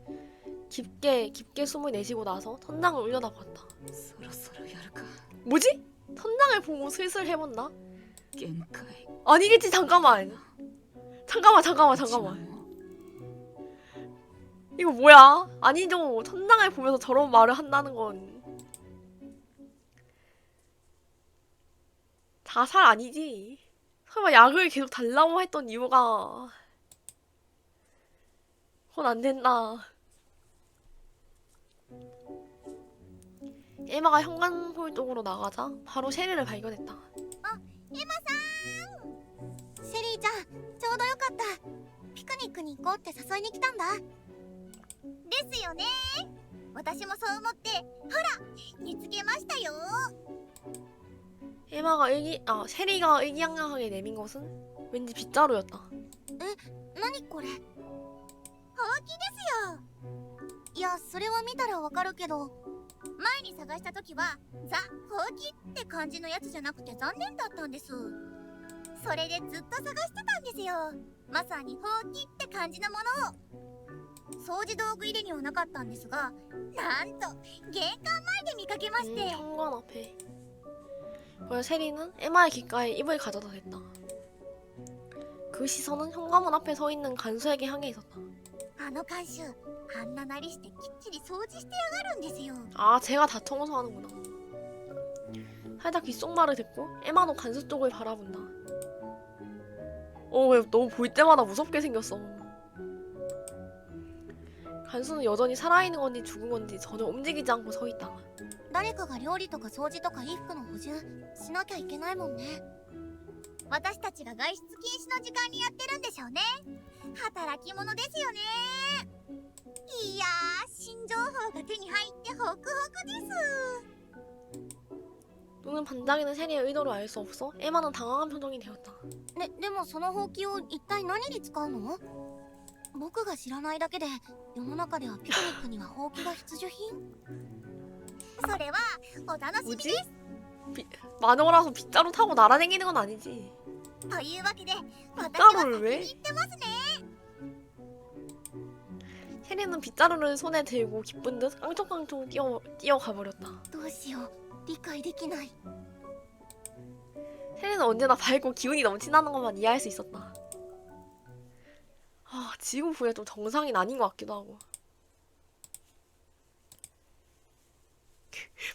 깊게 숨을 내쉬고 나서 천장을 올려다봤다. そろそろやるか。 뭐지? 천장을 보고 슬슬 해본다? 限界。 아니겠지 잠깐만. 잠깐만. 一番も 이거 뭐야? 아니죠. 천장을 보면서 저런 말을 한다는 건 자살 아니지. 설마 약을 계속 달라고 했던 이유가 그건 안 된다. 에마가 현관홀 쪽으로 나가자 바로 셰리를 발견했다. シェリーちゃん、ちょうどよかった。ピクニックに行こうって誘いに来たんだ。ですよね。私もそう思って、ほら、見つけましたよ。 셰리가 의기양양하게 내민 것은 왠지 빗자루였다. 何これ？ほうきですよ。いや、それは見たらわかるけど、前に探した時はザ・ほうきって感じのやつじゃなくて残念だったんです。それでずっと探してたんですよ。まさにほうきって感じのものを。掃除道具入れにはなかったんですが、なんと玄関前で見かけまして。 현관 앞에. 그래서 셰리는 에마의 귓가에 입을 가져다 댔다. 그 시선은 현관문 앞에 서 있는 간수에게 향해 있었다. あの看守、あんななりしてきっちり掃除してやがるんですよ。 아, 제가 다 청소하는구나. 살짝 귓속말을 듣고 에마도 간수 쪽을 바라본다. 왜 너무 볼 때마다 무섭게 생겼어. 간수는 여전히 살아있는 건지 죽은 건지 전혀 움직이지 않고 서 있다. 誰かが料理とか掃除とか衣服の補充しなきゃいけないもんね。私たちが外出禁止の時間にやってるんでしょうね。働き者ですよね。いやー、新情報が手に入ってホクホクです。 눈은 반짝이는 셰리의 의도를 알 수 없어 에마는 당황한 표정이 되었다. でもそのほうきを一体何に使うの？僕が知らないだけで世の中ではピクニックにはほうきが必需品？それはお楽しみです。 뭐지? 마녀라서 빗자루 타고 날아다니는 건 아니지. というわけで私は先 빗자루를 に 왜? 行ってますね。 셰리는 빗자루를 손에 들고 기쁜 듯 깡총깡총 뛰어가버렸다. どうしよう、理解できない。 셰리는 언제나 밝고 기운이 넘친다는 것만 이해할 수 있었다. 아, 지금 보기엔 좀 정상인 아닌 것 같기도 하고.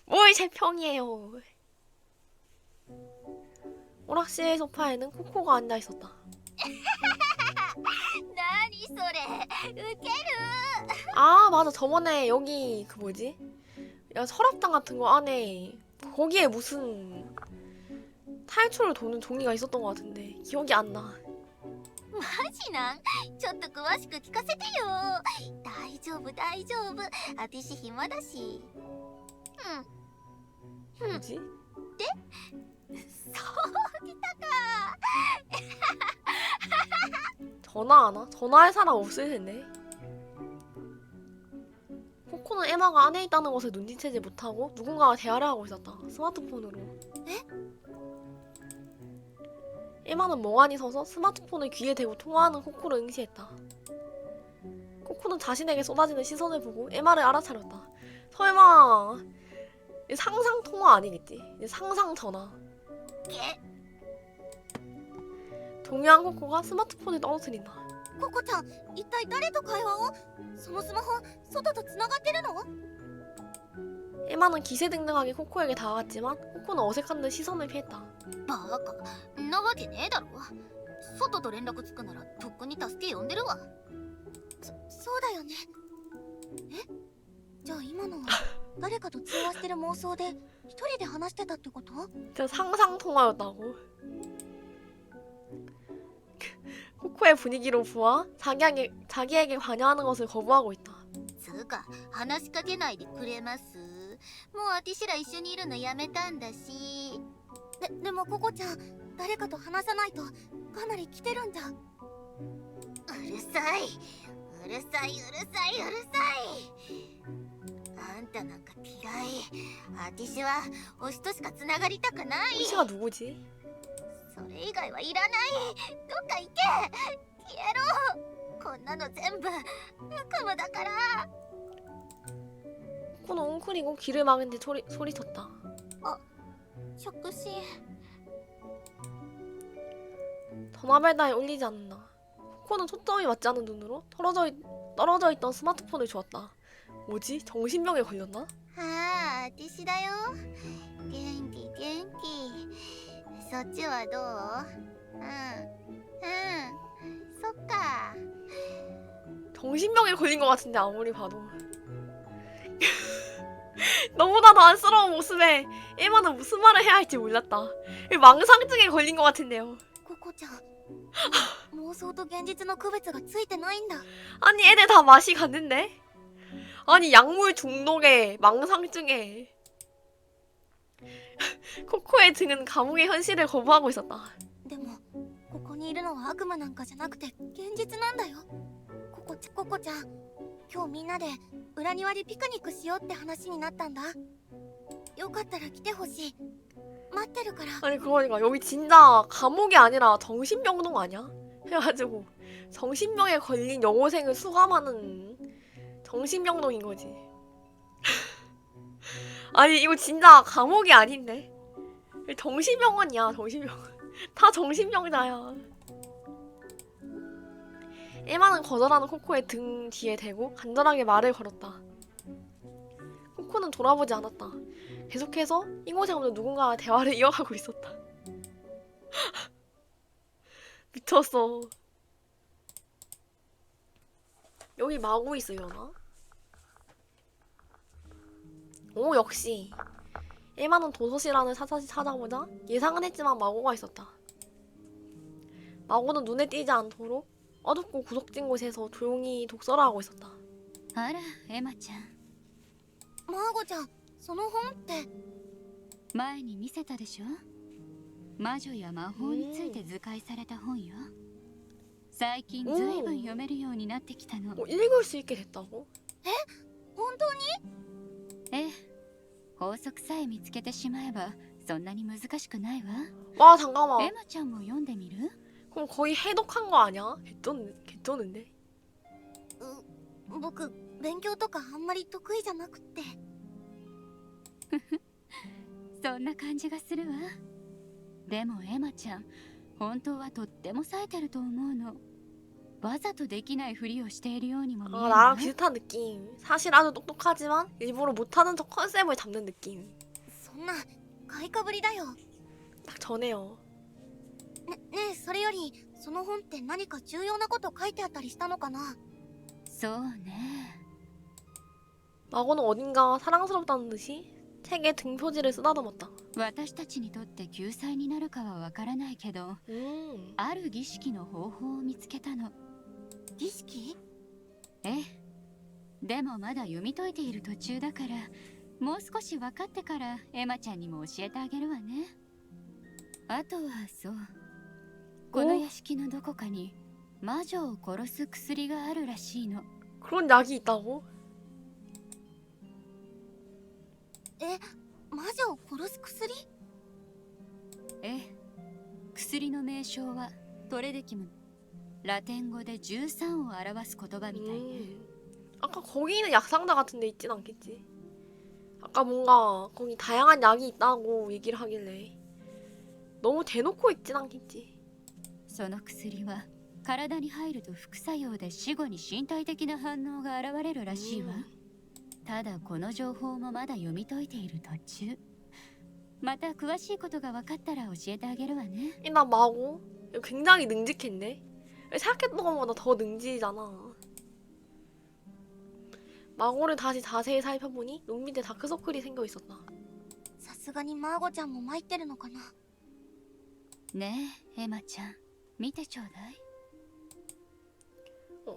뭘 제 평이에요. 오락실 소파에는 코코가 앉아 있었다. 何それ、ウケる。 아, 맞아. 저번에 여기 그 뭐지? 야, 서랍장 같은 거 안에 거기에 무슨 탈출을 도는 종이가 있었던 것 같은데 기억이 안 나. マジなん？ちょっと詳しく聞かせてよ。大丈夫大丈夫。私暇だし。뭐지? そうきたか。 전화하나? 전화할 사람 없을 텐데. 코코는 에마가 안에 있다는 것을 눈치채지 못하고 누군가와 대화를 하고 있었다. 스마트폰으로. 에마는 멍하니 서서 스마트폰을 귀에 대고 통화하는 코코를 응시했다. 코코는 자신에게 쏟아지는 시선을 보고 에마를 알아차렸다. 설마 이게 상상 통화 아니겠지? 이게 상상 전화. げ、 동요한 코코가 스마트폰을 떨어뜨린다. ココちゃん、一体誰と会話を？そのスマホ、外と繋がってるの？ 에마는 기세등등하게 코코에게 다가갔지만 코코는 어색한 듯 시선을 피했다. バカ、んなわけねえだろ。外と連絡つくならとっくに助け呼んでるわ。そうだよね。え？じゃあ今のは誰かと通話してる妄想で一人で話してたってこと？ 진짜 상상 통화였다고. 코코의 분위기로 보아 자기에게 관여하는 것을 거부하고 있다. つうか話しかけないでくれます？もうあてしら一緒にいるのやめたんだし。でもココちゃん、誰かと話さないとかなり来てるんじゃ。うるさい、うるさい、うるさい、うるさい。あんたなんか嫌い。あてしは推しとしかつながりたくない。 호시가 누구지? それ以外はいらない。どっか行け。消えろ。こんなの全部悪夢だから。 코코는 웅크리고 귀를 막은 듯 소리쳤다. 触診。 전화벨다에 울리지 않는다. 코코는 초점이 맞지 않는 눈으로 떨어져 있던 스마트폰을 주었다. 뭐지? 정신병에 걸렸나? ああ、あてしだよ。元気元気。そっちはどう？そっか。 정신병에 걸린 것 같은데 아무리 봐도. 너무나도 안쓰러운 모습에 에마는 무슨 말을 해야 할지 몰랐다. 망상증에 걸린 것 같은데요. ココちゃん、妄想と現実の区別がついてないんだ。 아니 애들 다 맛이 갔는데? 아니 약물 중독에 망상증에 코코의 등은 감옥의 현실을 거부하고 있었다. でもここにいるのは悪夢なんかじゃなくて現実なんだよ。ココちゃん、今日みんなで裏庭でピクニックしようって話になったんだ。よかったら来てほしい。待ってるから。 아니 그러니까 여기 진짜 감옥이 아니라 정신병동 아니야? 해가지고 정신병에 걸린 여고생을 수감하는 정신병동인 거지. 아니 이거 진짜 감옥이 아닌데? 정신병원이야 정신병원. 다 정신병자야. 에마는 거절하는 코코의 등 뒤에 대고 간절하게 말을 걸었다. 코코는 돌아보지 않았다. 계속해서 이곳에 없는 누군가와 대화를 이어가고 있었다. 미쳤어. 여기 마구 있으려나? 오 역시 에마는 도서실 안을 사사시 찾아보자 예상은 했지만 마고가 있었다. 마고는 눈에 띄지 않도록 어둡고 구석진 곳에서 조용히 독서를 하고 있었다. あらエマちゃん、マーゴちゃん、その本って。前に見せたでしょ。魔女や魔法について図解された本よ。最近ずいぶん読めるようになってきたの。 읽을 수 있게 됐다고? 本当に？ええ、法則さえ見つけてしまえばそんなに難しくないわ。 와 잠깐만. エマちゃんも読んでみる？ 그럼 거의 해독한 거 아니야? 개쩌는데? 僕勉強とかあんまり得意じゃなくって。そんな感じがするわ。でもエマちゃん、本当はとっても冴えてると思うの。わざとできないふりをしているようにも見える 아 わ。 나랑 비슷한 느낌. 사실 아주 똑똑하지만 일부러 못하는 척 컨셉을 잡는 느낌. そんな買いかぶりだよ。 딱 전해요. ねえ、それよりその本って何か重要なこと書いてあったりしたのかな？そうね。 마고는 어딘가 사랑스럽다는 듯이 책에 등표지를 쓰다듬었다. 私たちにとって救済になるかはわからないけど、ある儀式の方法を見つけたの。儀式？ええ。でもまだ読み解いている途中だから、もう少し分かってからエマちゃんにも教えてあげるわね。あとはそう、この屋敷のどこかに魔女を殺す薬があるらしいの。 그런 약이 있다고? 魔女を殺す薬？ええ。薬の名称はトレデキム。ラテン語で13を表す言葉みたいね。 아까 거기는 약상자 같은 데 있진 않겠지? 아까 뭔가 거기 다양한 약이 있다고 얘기를 하길래 너무 대놓고 있진 않겠지? その薬は体に入ると副作用で死後に身体的な反応が現れるらしいわ。ただこの情報もまだ読み解いている途中。また詳しいことが分かったら教えてあげるわね。 일단 마고 굉장히 능직했네. 생각했던 것보다 더 능지잖아. 마고를 다시 자세히 살펴보니 눈 밑에 다크서클이 생겨 있었다. さすがにマーゴちゃんも参ってるのかな？ねえエマちゃん、見てちょうだい。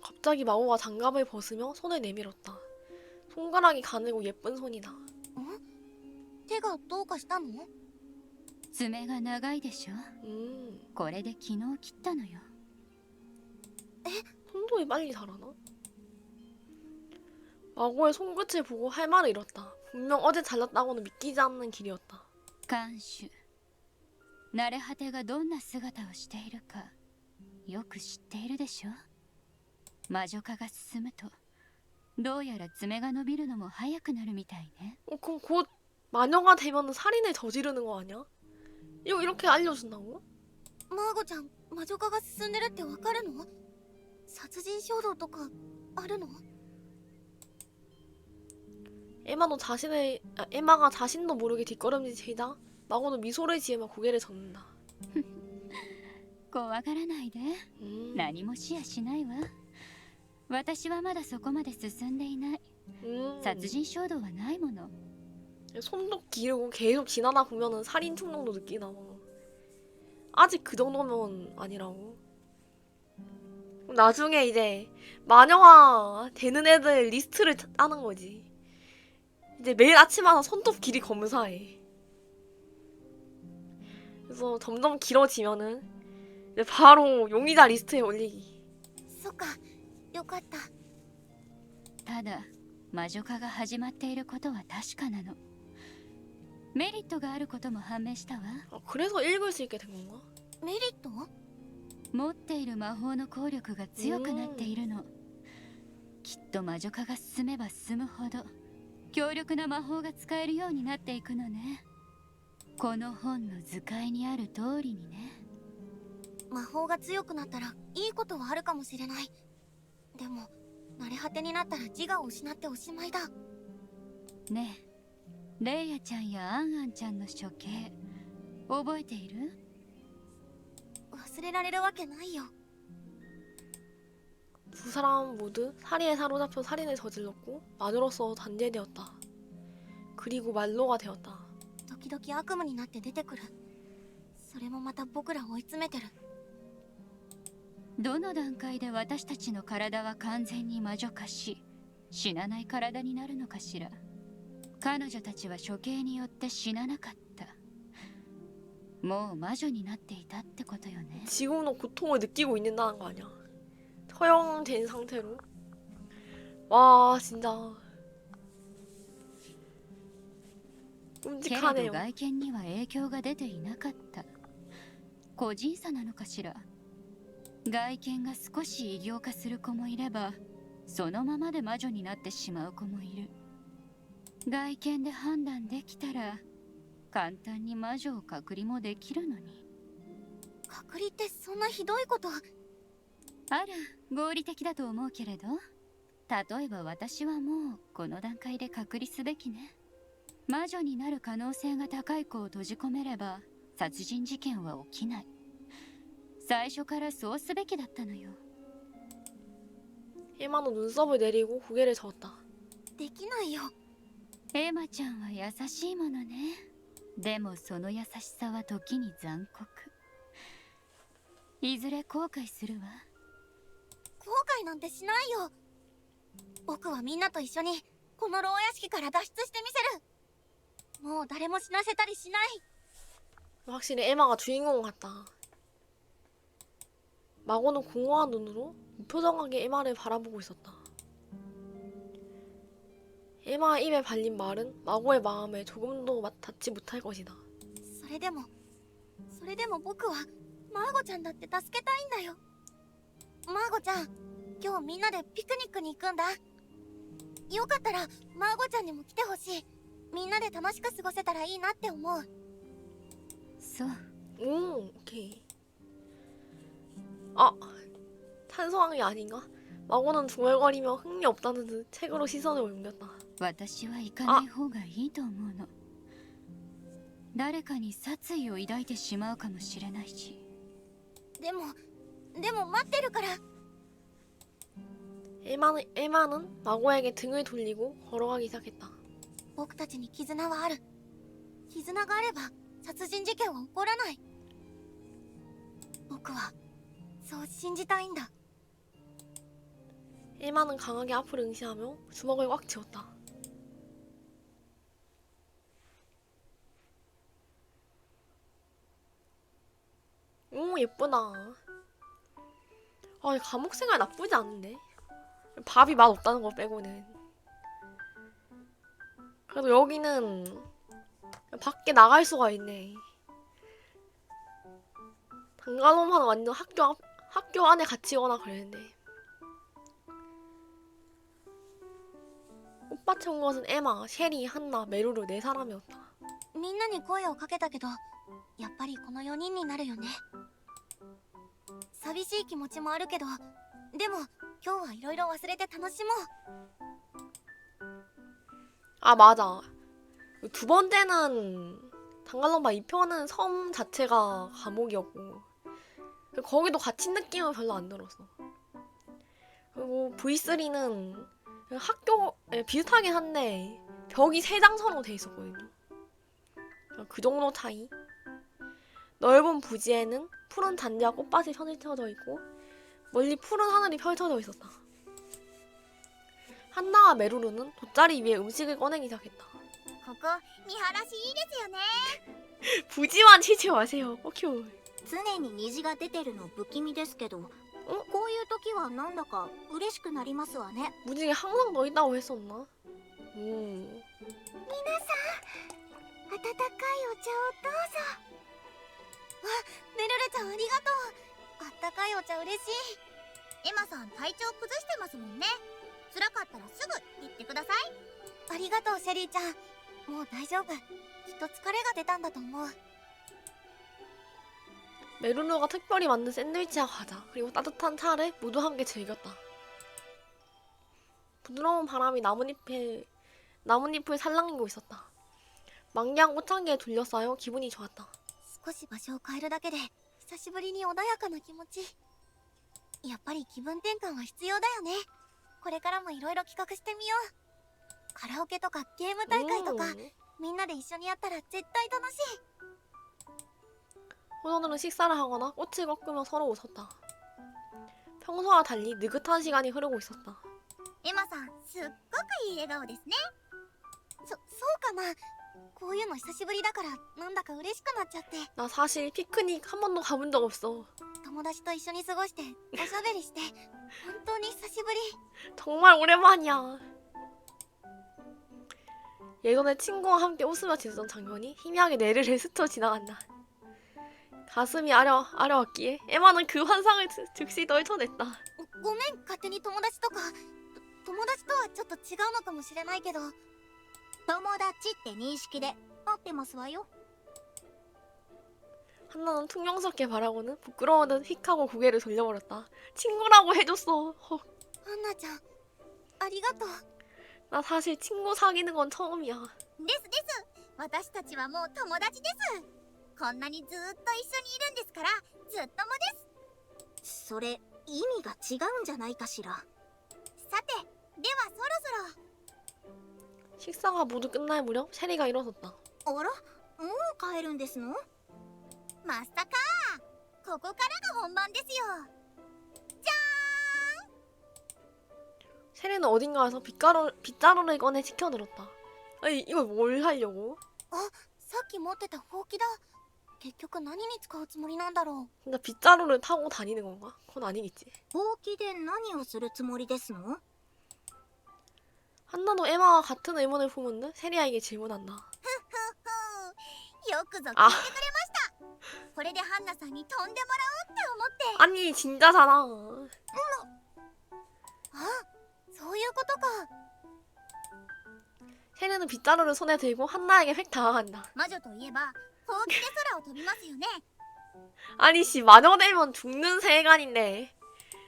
갑자기 마고가 장갑을 벗으며 손을 내밀었다. 손가락이 가늘고 예쁜 손이다. 手がどうかしたの？爪が長いでしょ。 これで昨日切ったのよ。 손톱이 빨리 자라나? 마고의 손끝을 보고 할 말을 잃었다. 분명 어제 잘랐다고는 믿기지 않는 길이었다. 看守慣れ果てがどんな姿をしているかよく知っているでしょ。魔女化が進むとどうやら爪が伸びるのも早くなるみたいね。 그럼 곧 마녀가 되면 살인을 저지르는 거 아니야? 이렇게 알려준다고? マーゴちゃん魔女化が進んでるってわかるの？殺人衝動とかあるの？ 에마가 자신도 모르게 뒷걸음질치다 마고는 미소를 지으며 고개를 젓는다. 怖がらないで。何もしやしないわ。私はまだそこまで進んでいない。殺人衝動はないもの。 손도 기르고 계속 지나다 보면은 살인 충동도 느끼나 봐. 아직 그 정도면 아니라고. 그럼 나중에 이제 마녀가 되는 애들 리스트를 짜는 거지. 이제 매일 아침마다 손톱 길이 검사해. 그래서 점점 길어지면은 이제 바로 용의자 리스트에 올리기. そっか、よかった。ただ魔女化が始まっていることは確かなの。メリットがあることも判明したわ。 그래서 읽을 수 있게 된 건가? メリット？持っている魔法の効力が強くなっているの。きっと魔女化が進めば進むほど強力な魔法が使えるようになっていくのね。この本の図解にある通りにね。魔法が強くなったらいいことはあるかもしれない。でも慣れ果てになったら自我を失っておしまいだ。ねえ、レイヤちゃんやアンアンちゃんの処刑覚えている？忘れられるわけないよ。 두 사람 모두 살인에 사로잡혀 살인을 저질렀고 마녀로서 단죄되었다. 그리고 말로가 되었다. 時々悪夢になって出てくる。それもまた僕らを追い詰めてる。どの段階で私たちの体は完全に魔女化し死なない体になるのかしら。彼女たちは処刑によって死ななかった。もう魔女になっていたってことよね。 지금도 고통을 느끼고 있는다는 거 아니야? 처형된 상태로. 와 진짜 けれど 끔찍하네요. 外見には影響が出ていなかった。個人差なのかしら。外見が少し異形化する子もいればそのままで魔女になってしまう子もいる。外見で判断できたら簡単に魔女を隔離もできるのに。隔離ってそんなひどいこと？あら、合理的だと思うけれど、例えば私はもうこの段階で隔離すべきね。魔女になる可能性が高い子を閉じ込めれば殺人事件は起きない。最初からそうすべきだったのよ。 에마는 눈썹을 내리고 고개를 저었다. できないよ。エマちゃんは優しいものね。でもその優しさは時に残酷。いずれ後悔するわ。後悔なんてしないよ。僕はみんなと一緒にこの牢屋敷から脱出してみせる。もう誰も死なせたりしない。 확실히 에마가 주인공 같다. 마고는 공허한 눈으로 무표정하게 에마를 바라보고 있었다. 에마의 입에 발린 말은 마고의 마음에 조금도 닿지 못할 것이다. それでも僕はマーゴちゃんだって助けたいんだよ。マーゴちゃん、今日みんなでピクニックに行くんだ。よかったらマーゴちゃんにも来てほしい。みんなで楽しく過ごせたらいいなって思う。そう。 오케이. 아, 찬성한 게 아닌가? 마고는 중얼거리며 흥미 없다는 듯 책으로 시선을 옮겼다. 私は行かない方がいいと思うの。誰かに殺意を抱いてしまうかもしれないし。でも待ってるから。 에마는 마고에게 등을 돌리고 걸어가기 시작했다. 僕たちに絆はある。絆があれば殺人事件は起こらない。僕はそう信じたいんだ。 에마는 강하게 앞을 응시하며 주먹을 꽉 쥐었다. 오, 예쁘다. 아, 이 감옥 생활 나쁘지 않은데? 밥이 맛 없다는 거 빼고는. 그래도 여기는 밖에 나갈 수가 있네. 단갈놈은 완전 학교 안에 갇히거나 그랬는데. 오빠 채운 것은 에마, 셰리, 한나, 메루르 네 사람이었다. みんなに声をかけたけどやっぱりこの4人になるよね。寂しい気持ちもあるけどでも今日はいろいろ忘れて楽しもう。 아, 맞아. 두 번째는 단갈nom바 2편은 섬 자체가 감옥이었고 거기도 갇힌 느낌은 별로 안 들었어. 그리고 V3는 학교 비슷하긴 한데 벽이 3장선으로 돼 있었거든요. 그 정도 차이. 넓은 부지에는 푸른 잔디와 꽃밭이 펼쳐져 있고 멀리 푸른 하늘이 펼쳐져 있었다. 한나와 메루르는 돗자리 위에 음식을 꺼내기 시작했다. ここ見晴らしいいですよね。 부지만 치지 마세요. 뻑큐. 常に虹が出てるの不気味ですけど、こういう時はなんだか嬉しくなりますわね。 무지개 항상 너 있다고 했었나? 오. 温かいお茶をどうぞ。メルルちゃんありがとう。あったかいお茶嬉しい。エマさん体調崩してますもんね。辛かったらすぐ言ってください。ありがとうシェリーちゃん。もう大丈夫。きっと疲れが出たんだと思う。 메루르가 특별히 만든 샌드위치와 과자 그리고 따뜻한 차를 모두 함께 즐겼다. 부드러운 바람이 나뭇잎을 살랑이고 있었다. 만개한 꽃향기에 둘러싸여 기분이 좋았다. 少し場所を変えるだけで久しぶりに穏やかな気持ち。やっぱり気分転換は必要だよね。これからもいろいろ企画してみよう。カラオケとかゲーム大会とかみんなで一緒にやったら絶対楽しい。 호너들은 식사를 하거나 꽃을 꺾으며 서로 웃었다. 평소와 달리 느긋한 시간이 흐르고 있었다. エマさんすっごくいい笑顔ですね。そうかな。こういうの久しぶりだからなんだか嬉しくなっちゃって。 나 사실 피크닉 한 번도 가본 적 없어. 友達と一緒に過ごしておしゃべりして本当に久しぶり。 정말 오랜만이야. 예전에 친구와 함께 웃으며 지내던 장면이 희미하게 뇌를 스쳐 지나간다. 가슴이 아려왔기에 에마는 그 환상을 즉시 떨쳐냈다. ごめん勝手に友達とか友達とはちょっと違うのかもしれないけど。友達って認識で合ってますわよ。 한나는 퉁명스럽게 바라고는 부끄러워는 휙하고 고개를 돌려버렸다. 친구라고 해줬어. 헉. アンナちゃんありがとう。 나 사실 친구 사귀는 건 처음이야. ですです。私たちはもう友達です。こんなにずーっと一緒にいるんですからずっともです。それ意味が違うんじゃないかしら。さてではそろそろ。 식사가 모두 끝날 무렵 셰리가 일어섰다. あら、もう帰るんですの？まさかここからが本番ですよ。 셰리는 어딘가에서 빗자루를 꺼내 지켜들었다. 아니 이걸 뭘 하려고? さっき持ってたほうきだ。結局何に使うつもりなんだろう。 진짜 빗자루를 타고 다니는 건가? 그건 아니겠지. ほうきで何をするつもりですの？ 한나도 에마와 같은 의문을 품은 듯 셰리아에게 질문한다. よくぞ聞いてくれあました。これでハンナさんに飛んでもらおうって思って。 아니 진짜잖아. そういうことか。 셰리는 빗자루를 손에 들고 한나에게 획 다가간다. 魔女といえばほうきで空を飛びますよね。 아니 씨 마녀 되면 죽는 세간인데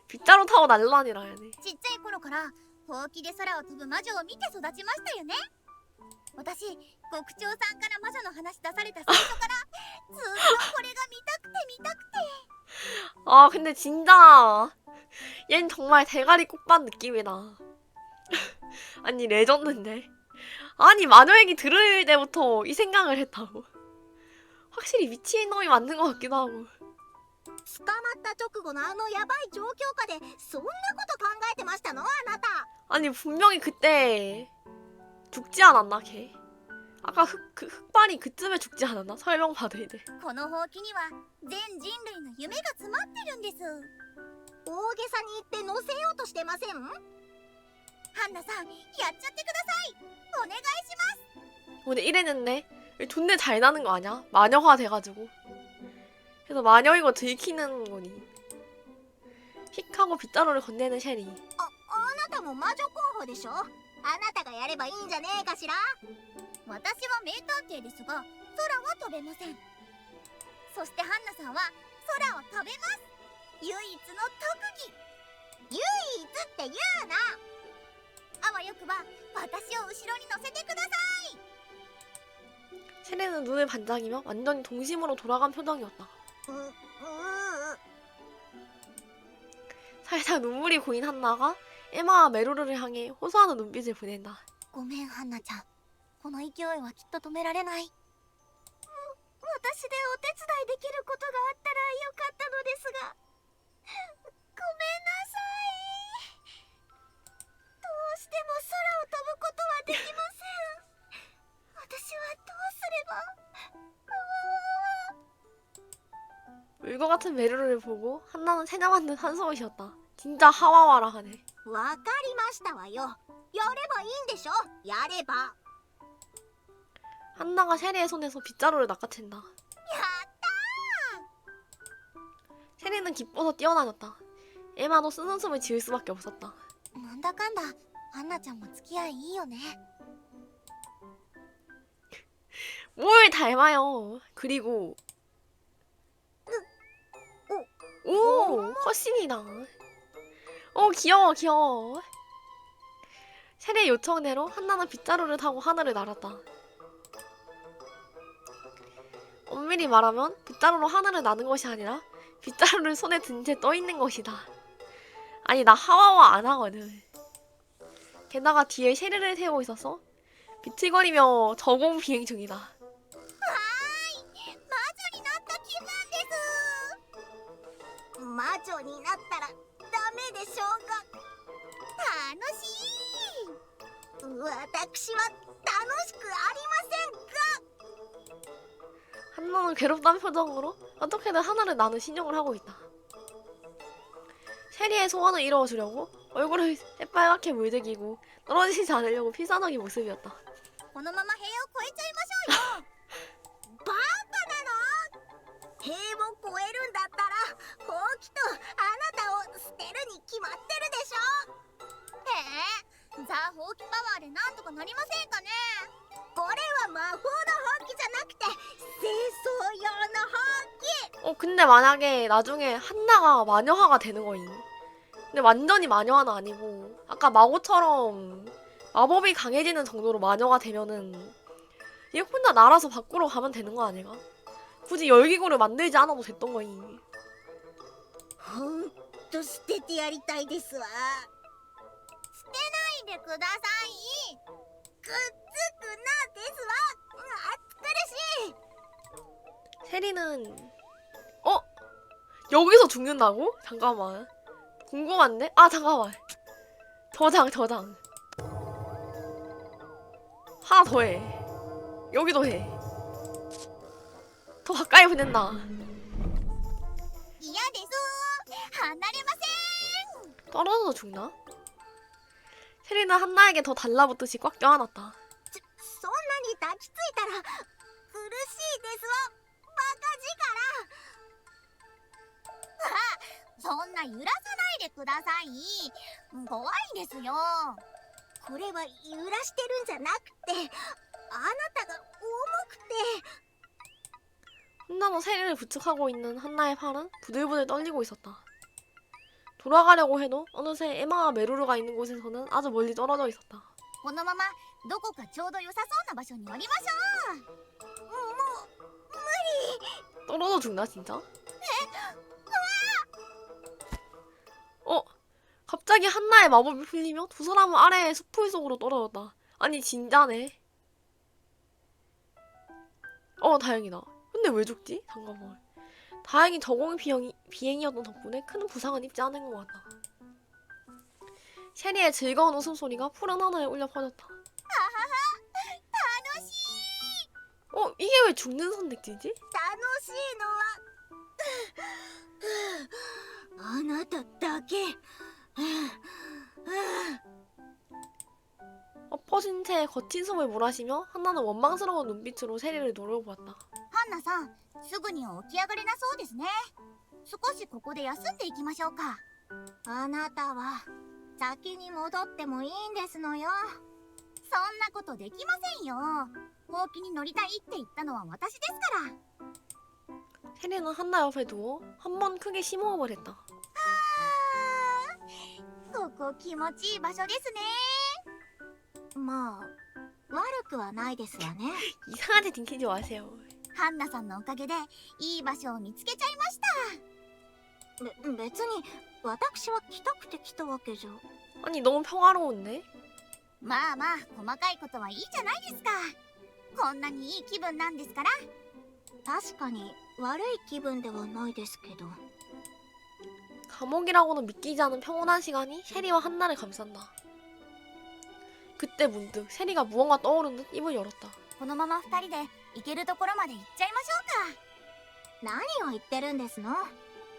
빗자루 타고 날라다니라 해야 돼. ちっちゃい頃からほうきで空を飛ぶ魔女を見て育ちましたよね。私獄長さんから魔女の話出された最初からずっとこれが見たくて見たくて。 아 근데 진짜 얜 정말 대가리 꽃밭 느낌이다. 아니 레전드인데. 아니 마녀 얘기 들을 때부터 이 생각을 했다고. 확실히 미친 놈이 맞는 것 같기도 하고. 捕まった直後のあのヤバい状況下でそんなこと考えてましたのあなた。 아니 분명히 그때 죽지 않았나 걔? 아까 흑발이 그쯤에 죽지 않았나? 설명 받을 때. このほうきには全人類の夢が詰まってるんです。大げさに言って乗せようとしてません？ハンナさん、やっちゃってください。お願いします。 근데 이랬는데 존내 잘 나는 거 아니야? 마녀화 돼가지고. 그래서 마녀인 거 들키는 거니. 휙 하고 빗자루를 건네는 셰리. あなたも魔女候補でしょ。あなたがやればいいんじゃねえかしら。私は名探偵ですが、空は飛べません。そしてハンナさんは空を飛べます。唯一の特技。唯一って言うな。あわよくば私を後ろに乗せてください。 셰리는 눈을 반짝이며 완전히 동심으로 돌아간 표정이었다. 살짝 눈물이 고인 한나가 에마와 메로르를 향해 호소하는 눈빛을 보낸다. ごめんハンナちゃん、この勢いはきっと止められない。私でお手伝いできることがあったらよかったのですが。ごめんなさい。どうしても空を飛ぶことはできません。私はどうすれば。 울것 같은 메로르를 보고 한나는 세냥한 듯 한숨을 쉬었다. 진짜 하와와라 하네. わかりましたわよ。やればいいんでしょ。やれば。 한나가 셰리의 손에서 빗자루를 낚아챈다. やったー。 셰리는 기뻐서 뛰어다녔다. 에마도 쓰는 숨을 지을 수밖에 없었다. なんだかんだハンナちゃんも付き合いいいよね。 뭘 닮아요. 그리고 오 컷신이다. 귀여워 귀여워. 셰리의 요청대로 한나는 빗자루를 타고 하늘을 날았다. 엄밀히 말하면 빗자루로 하늘을 나는 것이 아니라 빗자루를 손에 든 채 떠 있는 것이다. 아니 나 하와와 안 하거든. 게다가 뒤에 셰리를 태우고 있어서 비틀거리며 저공 비행 중이다. 魔女になった気分です。魔女になったらダメでしょうが。楽しい。私は楽しくありませんか。 한나는 괴롭다는 표정으로 어떻게든 하늘을 나는 신용을 하고 있다. 셰리의 소원을 이루어주려고 얼굴을 새빨갛게 물들이고 떨어지지 않으려고 필사적인 모습이었다. このまま塀を越えちゃいましょうよ。バカなの。塀を越えるんだったらほうきとあなたを捨てるに決まってるでしょ。ザ・ほうきパワーでなんとかなりませんかね。これは魔法のほうきじゃなくて清掃用のほうき。 근데 만약에 나중에 한나가 마녀화가 되는 거임. 근데 완전히 마녀화는 아니고 아까 마고처럼 마법이 강해지는 정도로 마녀가 되면은 얘 혼자 날아서 밖으로 가면 되는 거 아닌가? 굳이 열기구를 만들지 않아도 됐던 거임. ほんと捨ててやりたいですわ。捨てないでください。くっつくなですわ。暑苦しい。 셰리는 여기서 죽는다고? 잠깐만 궁금한데? 잠깐만 저장 하나 더해 여기도 해 더 가까이 보낸다 嫌です離れません。 떨어져서 죽나? 셰리는 한나에게 더 달라붙듯이 꽉 껴안았다 そんなに抱きついたら苦しいですわ。バカ力。そんな揺らさないでください。怖いですよ。これは揺らしてるんじゃなくてあなたが重くて。 혼자서 셰리를 부축하고 있는 한나의 팔은 부들부들 떨리고 있었다. 돌아가려고 해도 어느새 에마와 메루르가 있는 곳에서는 아주 멀리 떨어져 있었다. このままどこかちょうど良さそうな場所に降りましょう。 떨어져 죽나 진짜? 갑자기 한나의 마법이 풀리며 두 사람은 아래의 숲풀 속으로 떨어졌다. 아니 진짜네. 다행이다. 근데 왜 죽지? 잠깐만. 다행히 저공 비행이었던 덕분에 큰 부상은 입지 않은 것 같다. 셰리의 즐거운 웃음소리가 푸른 하늘에 울려 퍼졌다. 이게 왜 죽는 선택지지? 楽しいのはあなただけ。 엎어진 채 거친 숨을 몰아쉬며 한나는 원망스러운 눈빛으로 셰리를 노려보았다. ハンナさん、すぐに起き上がれなそうですね。少しここで休んでいきましょうか。あなたは先に戻ってもいいんですのよ。そんなことできませんよ。ほうきに乗りたいって言ったのは私ですから。 셰리는 한나 옆에 누워 한 번 크게 심호흡을 했다. ここ気持ちいい場所ですね。まあ悪くはないですわね。 이상한 데 딩키지 마세요. ハンナさんのおかげでいい場所を見つけちゃいました。別に私は来たくて来たわけじゃ。 아니 너무 평화로운데? まあまあ細かいことはいいじゃないですか。こんなにいい気分なんですから。確かに悪い気分ではないですけど。 감옥이라고는 믿기지 않은 평온한 시간이 셰리와 한나를 감싼다. 그때 문득 셰리가 무언가 떠오른 듯 입을 열었다. このまま二人で行けるところまで行っちゃいましょうか。何を言ってるんですの。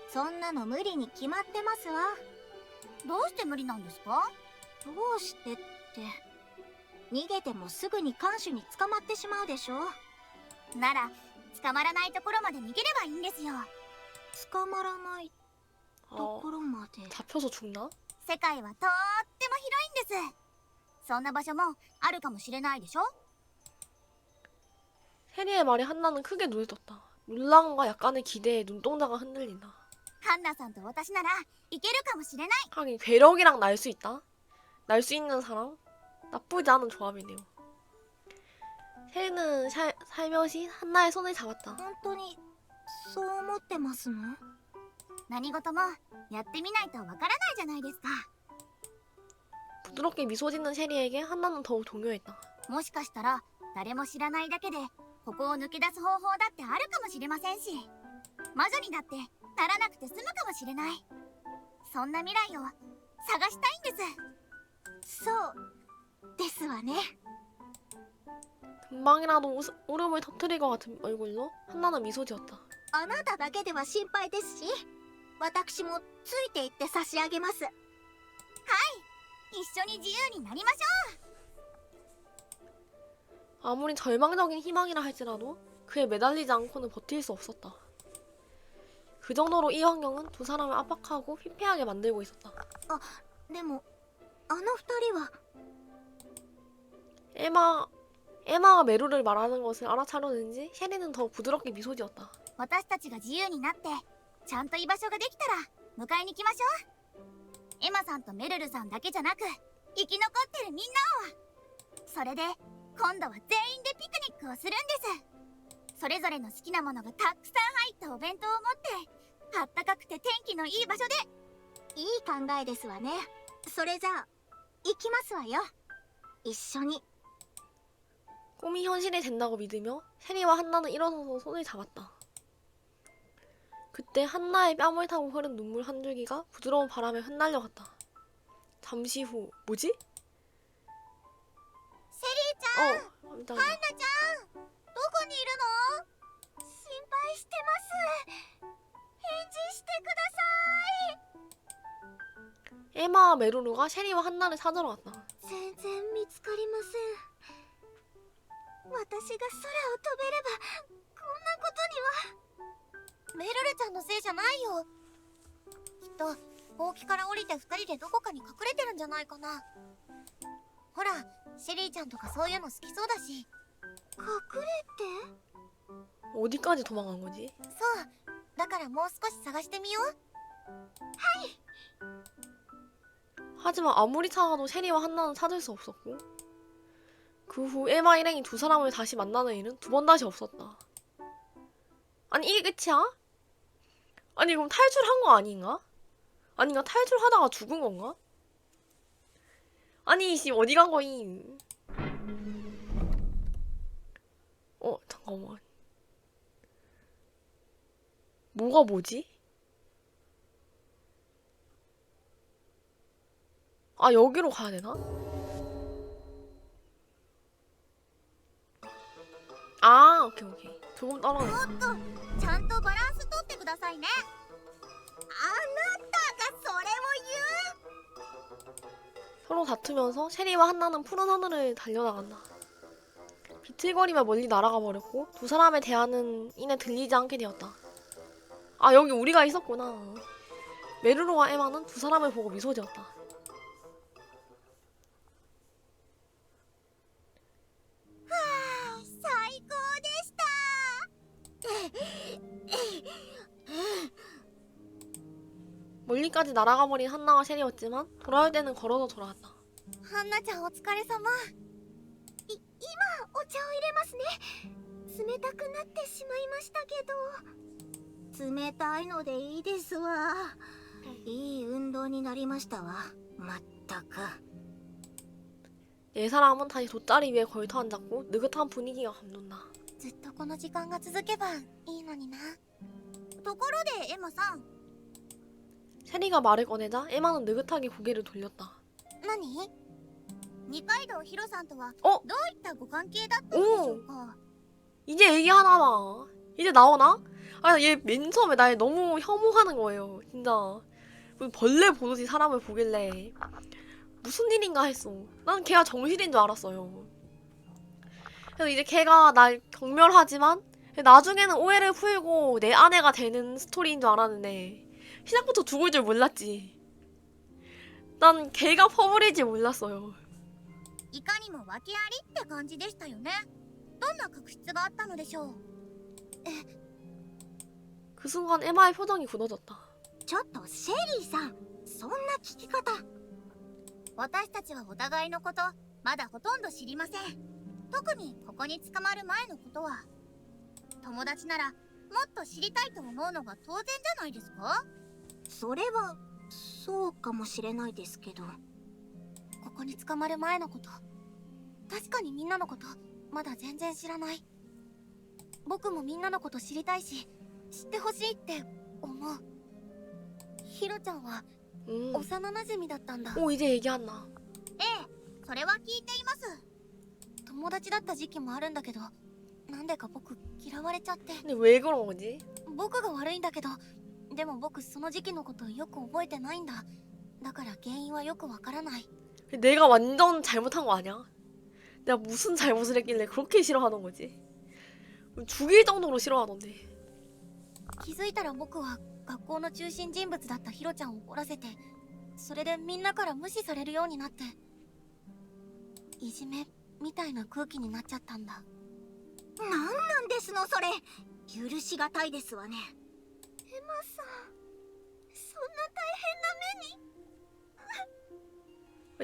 そんなの無理に決まってますわ。どうして無理なんですか？どうしてって、逃げてもすぐに看守に捕まってしまうでしょ。なら捕まらないところまで逃げればいいんですよ。捕まらないところまで。 잡혀서 죽나? 世界はとっても広いんです。そんな場所もあるかもしれないでしょ。 셰리의 말에 한나는 크게 눈을 떴다. 놀라움과 약간의 기대에 눈동자가 흔들린다. ハンナさんと私なら行けるかもしれない。 하긴 괴력이랑 날 수 있다? 날 수 있는 사람? 나쁘지 않은 조합이네요. 셰리는 살며시 한나의 손을 잡았다. 本当にそう思ってますの。何事もやってみないとわからないじゃないですか。 부드럽게 미소 짓는 셰리에게 한나는 더욱 동요했다. もしかしたら誰も知らないだけでここを抜け出す方法だってあるかもしれませんし、魔女にだってならなくて済むかもしれない。そんな未来を探したいんです。そうですわね。 금방이라도 울음을 터뜨릴 것 같은 얼굴로 한나는 미소 지었다. あなただけでは心配ですし、私もついていって差し上げます。一緒に自由になりましょう。 아무리 절망적인 희망이라 할지라도 그에 매달리지 않고는 버틸 수 없었다. 그 정도로 이 환경은 두 사람을 압박하고 피폐하게 만들고 있었다. でもあの二人は。 에마가 메루를 말하는 것을 알아차렸는지 셰리는 더 부드럽게 미소 지었다. 私たちが自由になってちゃんと居場所ができたら迎えに来ましょう。エマさんとメルルさんだけじゃなく生き残ってるみんなを。それで今度は全員でピクニックをするんです。それぞれの好きなものがたくさん入ったお弁当を持ってあったかくて天気のいい場所で。いい考えですわね。それじゃあ行きますわよ。一緒に。 꿈이 현실이 된다고 믿으며 셰리와 한나는 일어서서 손을 잡았다. 그때 한나의 뺨을 타고 흐른 눈물 한 줄기가 부드러운 바람에 흩날려갔다. 잠시 후 뭐지? セリーちゃん、 깜짝이야. ハンナちゃん、どこにいるの？心配してます。返事してください。 에마와 메루루가 셰리와 한나를 찾으러 왔다. 全然見つかりません。私が空を飛べればこんなことには。メルルちゃんのせいじゃないよ。きっとほうきから降りて二人でどこかに隠れてるんじゃないかな。ほらシェリーちゃんとかそういうの好きそうだし。隠れて？ 어디까지 도망간 거지? そうだからもう少し探してみよう。 하지만 아무리 찾아도 셰리와 한나는 찾을 수 없었고 그 후 에마 일행이 두 사람을 다시 만나는 일은 두 번 다시 없었다. 아니 이게 끝이야? 아니 그럼 탈출한 거 아닌가? 아닌가 탈출하다가 죽은 건가? 아니 씨 어디 간 거임? 잠깐만. 뭐가 뭐지? 아, 여기로 가야 되나? 아, 오케이, 오케이. 조금 떨어져. ちゃんとバランスとってくださいね。あなたがそれを 서로 다투면서 셰리와 한나는 푸른 하늘을 달려나간다. 비틀거리며 멀리 날아가 버렸고 두 사람의 대화는 이내 들리지 않게 되었다. 아, 여기 우리가 있었구나. 메르로와 에마는 두 사람을 보고 미소 지었다.言う最高でした。 멀리까지 날아가 버린 한나와 셰리였지만 돌아올 때는 걸어서 돌아왔다. ハンナちゃんお疲れ様。今お茶を入れますね。冷たくなってしまいましたけど。冷たいのでいいですわ。いい運動になりましたわ。まったく。 네 사람은 다시 돗자리 위에 걸터 앉았고 느긋한 분위기가 감돈다. ずっとこの時間が続けばいいのにな。ところでエマさん。 셰리가 말을 꺼내자 에마는 느긋하게 고개를 돌렸다. 何？二階堂ヒロさんとは 어? どういったご関係だったのでしょうか。 이제 얘기하나 봐. 이제 나오나? 아, 얘 맨 처음에 날 너무 혐오하는 거예요. 진짜. 무슨 벌레 보듯이 사람을 보길래 무슨 일인가 했어. 난 걔가 정실인 줄 알았어요. 그래서 이제 걔가 날 경멸하지만 나중에는 오해를 풀고 내 아내가 되는 스토리인 줄 알았는데 시작부터 죽을 줄 몰랐지. 난 걔가 퍼블일지 몰랐어요. いかにも訳ありって感じでしたよね。どんな確執があったのでしょう。 그 순간 에마의 표정이 굳어졌다. ちょっとシェリーさん、そんな聞き方。私たちはお互いのことまだほとんど知りません。特にここに捕まる前のことは。友達ならもっと知りたいと思うのが当然じゃないですか。それはそうかもしれないですけど。ここに捕まる前のこと、確かにみんなのことまだ全然知らない。僕もみんなのこと知りたいし知ってほしいって思う。ヒロちゃんは幼馴染だったんだ。 오, 이제 얘기한다. ええ、それは聞いています。友達だった時期もあるんだけど、なんでか僕嫌われちゃって。 근데 왜 그런 거지? 僕が悪いんだけど、でも僕その時期のことよく覚えてないんだ。だから原因はよくわからない。 내가 완전 잘못한 거 아니야? 내가 무슨 잘못을 했길래 그렇게 싫어하는 거지? 죽일 정도로 싫어하던데. 気づいたら僕は学校の中心人物だったヒロちゃんを怒らせて、それでみんなから無視されるようになって、いじめみたいな空気になっちゃったんだ。なんなんですのそれ。許しがたいですわね。エマさん、そんな大変な目に。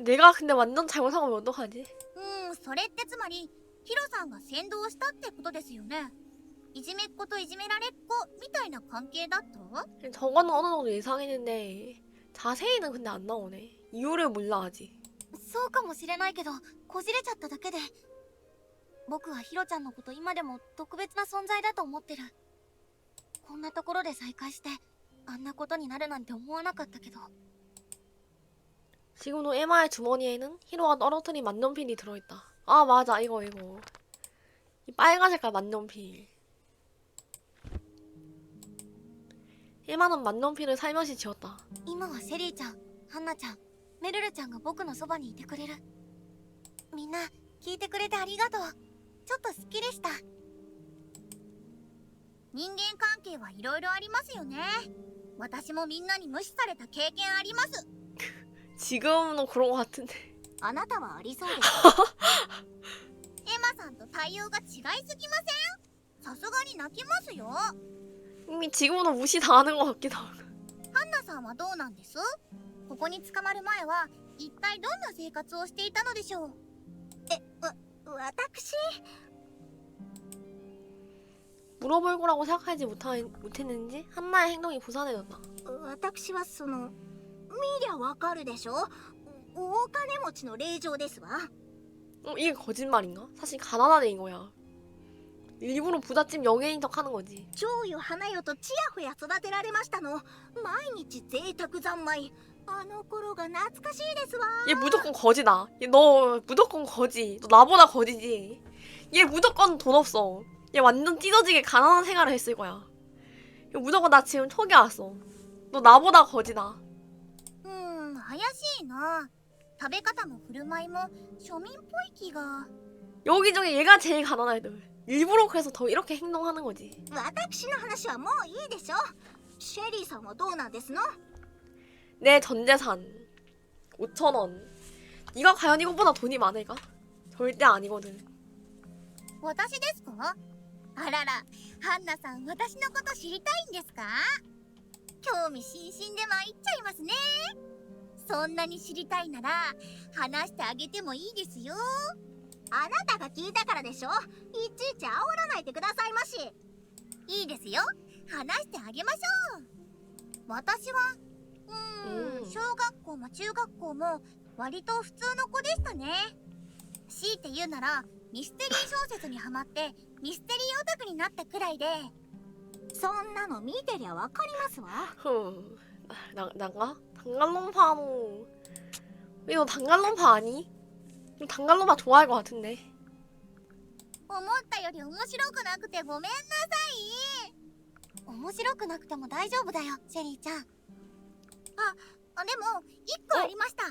내가 근데 완전 잘못한 거면 어떡하지? それってつまりヒロさんが先導したってことですよね。いじめっ子といじめられっ子みたいな関係だと？ 저거는 어느 정도 예상했는데 자세히는 근데 안 나오네. 이유를 몰라 아직. そうかもしれないけど、こじれちゃっただけで。僕はヒロちゃんのこと今でも特別な存在だと思ってる。こんなところで再会してあんなことになるなんて思わなかったけど。 지금도 에마의 주머니에는 히로가 떨어뜨린 만년필이 들어있다. 아, 맞아. 이거. 이 빨간 색깔 만년필. 에마는 만년필을 살며시 지었다. 今はセリーちゃん、ハンナちゃん、メルルちゃんが僕のそばにいてくれる。みんな聞いてくれてありがとう。ちょっとすっきりした。人間関係はいろいろありますよね。私もみんなに無視された経験あります。 지금은 그런 거 같은데. あなたはありそうです。エマさんと対応が違いすぎません？さすがに泣きますよ。 이미 지금은 무시당하는 것 같기도 하고. ハンナさんはどうなんです？ここに捕まる前は一体どんな生活をしていたのでしょう？私 물어볼 거라고 생각하지 못했는지 한나의 행동이 부산해졌다. 私はその見りゃわかるでしょ。お金持ちの令嬢ですわ。 이게 거짓말인가? 사실 가난한 애인 거야. 일부러 부잣집 연예인 척 하는 거지. 蝶よ花よとちやほや育てられましたの。毎日贅沢三昧。あの頃が懐かしいですわ。 얘 무조건 거지다. 얘 너 무조건 거지. 너 나보다 거지지. 얘 무조건 돈 없어. 얘 완전 찢어지게 가난한 생활을 했을 거야. 얘 무조건 나 지금 촉이 왔어. 너 나보다 거지다. 怪しいな。食べ方も振る舞いも庶民っぽい気が。 여기 중에 얘가 제일 가난한 애들. 일부러 그래서 더 이렇게 행동하는 거지. 私の話はもういいでしょ。シェリーさんはどうなんですの？ 내 전재산 5,000원. 네가 과연 이것보다 돈이 많을까? 절대 아니거든. 私ですか？あらら、ハンナさん私のこと知りたいんですか？興味津々で参っちゃいますね。そんなに知りたいなら話してあげてもいいですよ。あなたが聞いたからでしょ。いちいち煽らないでくださいまし。いいですよ。話してあげましょう。私は小学校も中学校も割と普通の子でしたね。強いて言うならミステリー小説にハマってミステリーオタクになったくらいで。そんなの見てりゃわかりますわ。 난가? 단갈론파노. 이거 단갈론파 아니? 단갈론파 좋아할 것 같은데. 思ったより面白くなくてごめんなさい。面白くなくても大丈夫だよ、シェリーちゃん。でも一個ありました。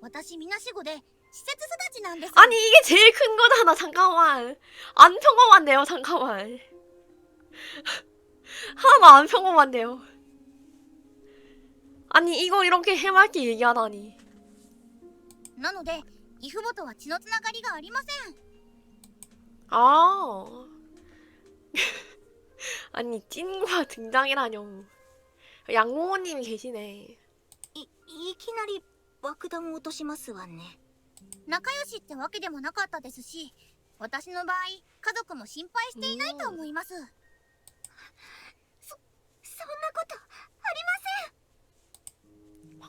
私みなしごで施設育ちなんです。 아니 이게 제일 큰 거잖아. 잠깐만. 안 평범한데요. 잠깐만. 하나도 안 평범한데요. 아니 이거 이렇게 해맑게 얘기하다니. なので義父母とは血のつながりがありません。 아. 아니 찐과 등장이라뇨. 양궁호님이 계시네. いきなり爆弾を落としますわね。仲良しってわけでもなかったですし、私の場合家族も心配していないと思います。そんなことありま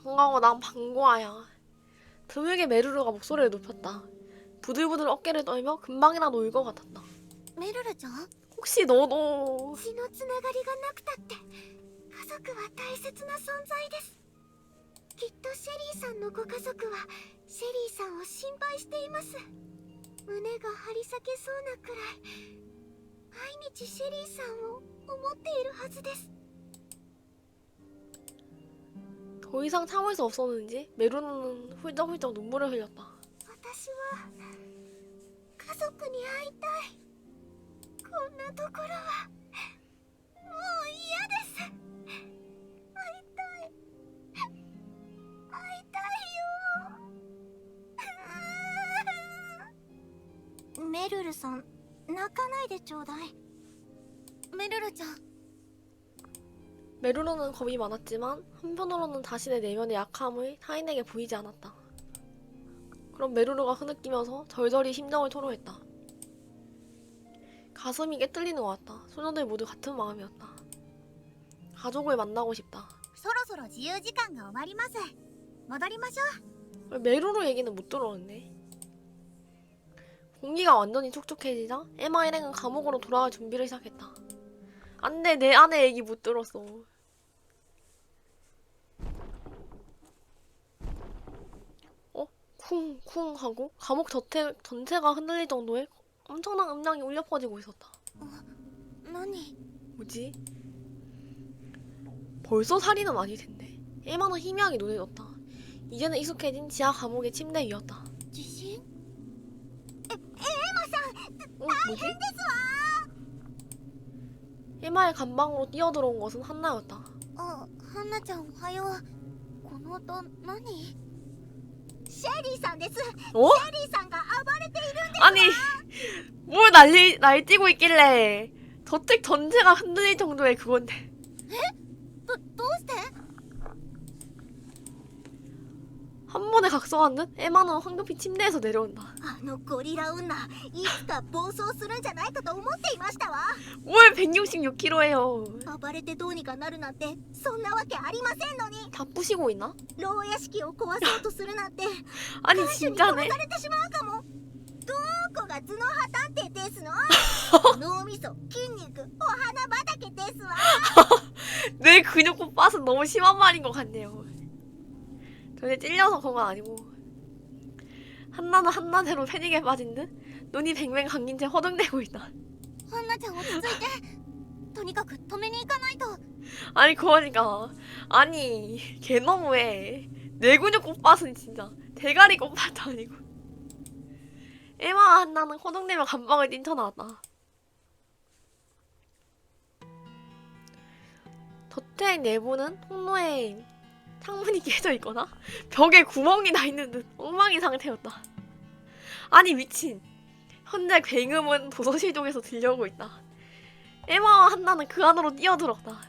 せん。 반가워. 난 방고아야. 드물게 메루루가 목소리를 높였다. 부들부들 어깨를 떨며 금방이라도 울 것 같았다. メルルちゃん、 혹시 너도 血のつながりがなくたって家族は大切な存在です。きっとシェリーさんのご家族はシェリーさんを心配しています。胸が張り裂けそうなくらい毎日シェリーさんを思っているはずです。 더 이상 참을 수 없었는지 메루루는 훌쩍훌쩍 눈물을 흘렸다. 私は家族に会いたい。こんなところはもう嫌です。会いたい。会いたいよ。メルルさん、泣かないでちょうだい。メルルちゃん。 메루루는 겁이 많았지만 한편으로는 자신의 내면의 약함을 타인에게 보이지 않았다. 그럼 메루루가 흐느끼면서 절절히 심정을 토로했다. 가슴이 깨뚫리는 것 같다. 소녀들 모두 같은 마음이었다. 가족을 만나고 싶다. そろそろ自由時間が終わります。戻りましょう。 메루루 얘기는 못 들었는데. 공기가 완전히 촉촉해지자 에마 일행은 감옥으로 돌아갈 준비를 시작했다. 안돼, 내 아내 얘기 못 들었어. 쿵쿵 하고 감옥 전체가 흔들릴 정도의 엄청난 음량이 울려 퍼지고 있었다. 何？ 뭐지? 벌써 살인은 아닐 텐데. 에마는 희미하게 눈에 떴다. 이제는 익숙해진 지하 감옥의 침대 위였다. 地震？ 뭐지? 에마의 감방으로 뛰어들어온 것은 한나였다. あ、ハンナちゃんおはよう。この音何？シェリーさんです。シェリ 어? ーさんが暴れているんです。 아니 뭘 날뛰고 있길래 저택 전체가 흔들릴 정도의 그건데. どうして？ 한 번에 각성한 듯 에마는 황급히 침대에서 내려온다. あのゴリラ女、いつか暴走するんじゃないかと思っていましたわ。 뭘 166kg예요. 暴れてどうにかなるなんてそんなわけありませんのに。 다 부시고 있나? 牢屋敷を壊そうとするなんて 아니 看守に殺 진짜네. されてしまうかも。どうこが頭脳派探偵ですの脳みそ、筋肉、お花畑ですわ。 뇌 근육 꽃밭은 너무 심한 말인 것 같네요. 전에 찔려서 그런 건 아니고 한나는 한나대로 패닉에 빠진 듯 눈이 뱅뱅 감긴 채 허둥대고 있다. ハンナちゃん落ち着いて。とにかく止めに行かないと。 아니 그러니까 아니 걔 너무해. 뇌 근육 꽃밭은 진짜 대가리 꽃밭도 아니고. 에마 한나는 허둥대며 감방을 뛰쳐나왔다. 저택 내부는 통로에 창문이 깨져 있거나 벽에 구멍이 나 있는 듯 엉망인 상태였다. 아니 미친. 현재 굉음은 도서실 쪽에서 들려오고 있다. 에마와 한나는 그 안으로 뛰어들었다.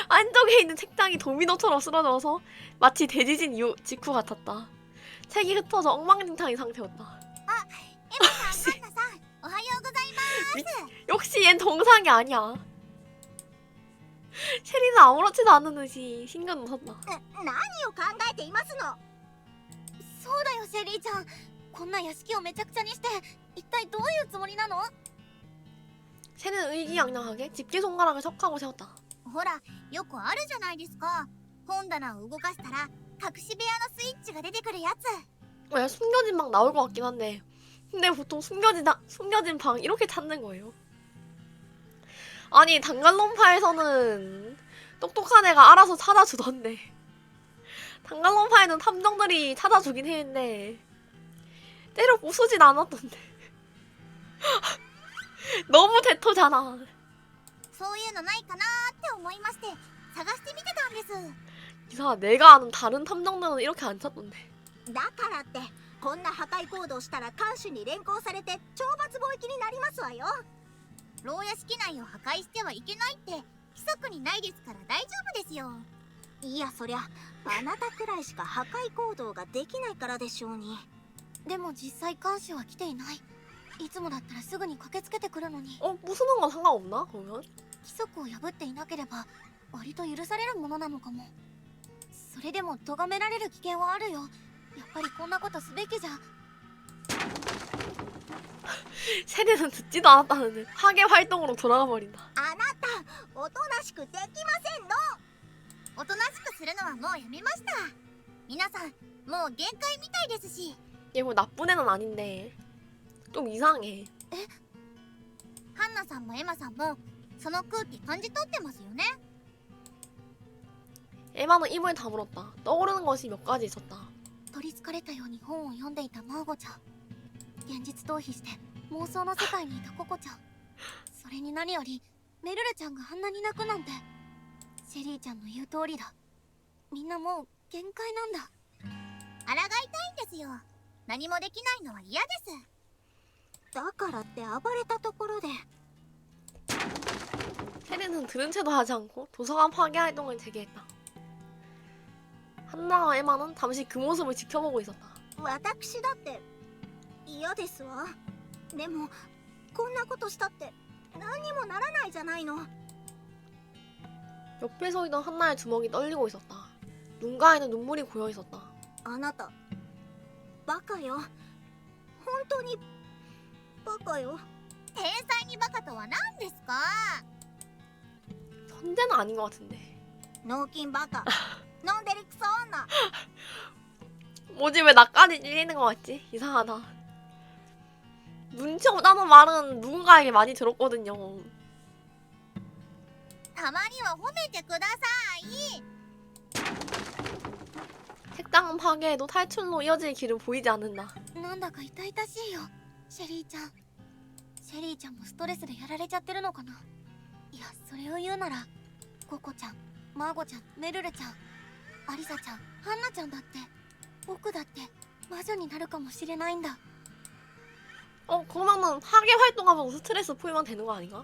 안쪽에 있는 책장이 도미노처럼 쓰러져서 마치 대지진 이후 직후 같았다. 책이 흩어져 엉망진창인 상태였다. エマさん、ハンナさん、おはようございます。 역시 얜 정상이 아니야. 셰리는 아무렇지도 않은 듯이 신경 웃었다. 何を考えていますの。そうだよシェリーちゃん。こんな屋敷をめちゃくちゃにして一体どういうつもりなの？ 셰리는 의기양양하게 집게손가락을 척하고 세웠다. ほら、よくあるじゃないですか。本棚を動かしたら隠し部屋のスイッチが出てくるやつ。 왜 숨겨진 방 나올 것 같긴 한데 근데 보통 숨겨진 방 이렇게 찾는 거예요. 아니 단갈론파에서는 똑똑한 애가 알아서 찾아주던데 단갈론파에는 탐정들이 찾아주긴 했는데 때려 부수진 않았던데 너무 대토잖아. そういうのないかなーって思いまして探してみてたんです。 이상하 내가 아는 다른 탐정들은 이렇게 안 찾던데. だからってこんな破壊行動したら看守に連行されて懲罰貿易になりますわよ。牢屋敷内を破壊してはいけないって規則にないですから大丈夫ですよ。いやそりゃあなたくらいしか破壊行動ができないからでしょうに。でも実際看守は来ていない。いつもだったらすぐに駆けつけてくるのに。 부수는 건 상관없나 그러면? 規則を破っていなければ割と許されるものなのかも。それでも咎められる危険はあるよ。やっぱりこんなことすべきじゃ。 세대는 듣지도 않았다는 듯 파괴 활동으로 돌아가 버린다. あなたおとなしくできませんの。おとなしくするのはもうやめました。皆さんもう限界みたいですし。 얘 뭐 나쁜 애는 아닌데 좀 이상해. ハンナさんもエマさんもその空気感じ取ってますよね。 에마는 입을 다물었다. 떠오르는 것이 몇 가지 있었다. 取りつかれたように本を読んでいたマーゴちゃん。現実逃避して妄想の世界にいたココちゃん。それに何よりメルルちゃんがあんなに泣くなんて。シェリーちゃんの言う通りだ。みんなもう限界なんだ。抗いたいんですよ。何もできないのは嫌です。だからって暴れたところで。 세리는 들은 채도 하지 않고 도서관 파괴 활동을 재개했다. 한나와 에마는 잠시 그 모습을 지켜보고 있었다. 私だって嫌ですわ。でもこんなことしたって何にもならないじゃないの。 옆에 서 있던 한나의 주먹이 떨리고 있었다. 눈가에는 눈물이 고여 있었다. あなたバカよ。本当にバカよ。天才にバカとは何ですか？ 천재는 아닌 것 같은데. 脳筋バカ。飲んでるクソ女。 뭐지 왜 나까지 찔리는 것 같지? 이상하다. 눈치 없다는 말은 누군가에게 많이 들었거든요. たまには褒めてください。 책장은 파괴해도 탈출로 이어질 길은 보이지 않는다. なんだか痛々しいよ、シェリーちゃん。シェリーちゃんもストレスでやられちゃってるのかな。いや、それを言うならココちゃん、マーゴちゃん、メルルちゃん、アリサちゃん、ハンナちゃんだって、僕だって魔女になるかもしれないんだ。 그러면은 파괴 활동하면서 스트레스 풀면 되는 거 아닌가?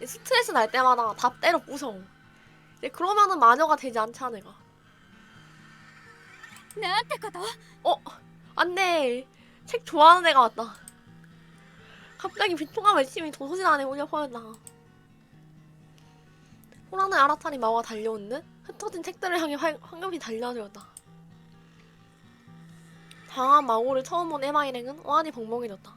스트레스 날 때마다 다 때려 부숴. 그러면은 마녀가 되지 않지 않을까? なんてこと？ 안돼. 책 좋아하는 애가 왔다. 갑자기 비통한 외침이 도서실 안에 울려 퍼졌다. 호랑이 알아차리 마오가 달려온 듯 흩어진 책들을 향해 황급히 달려들었다. 강한 마고를 처음 본 에마 일행은 어안이 벙벙해졌다.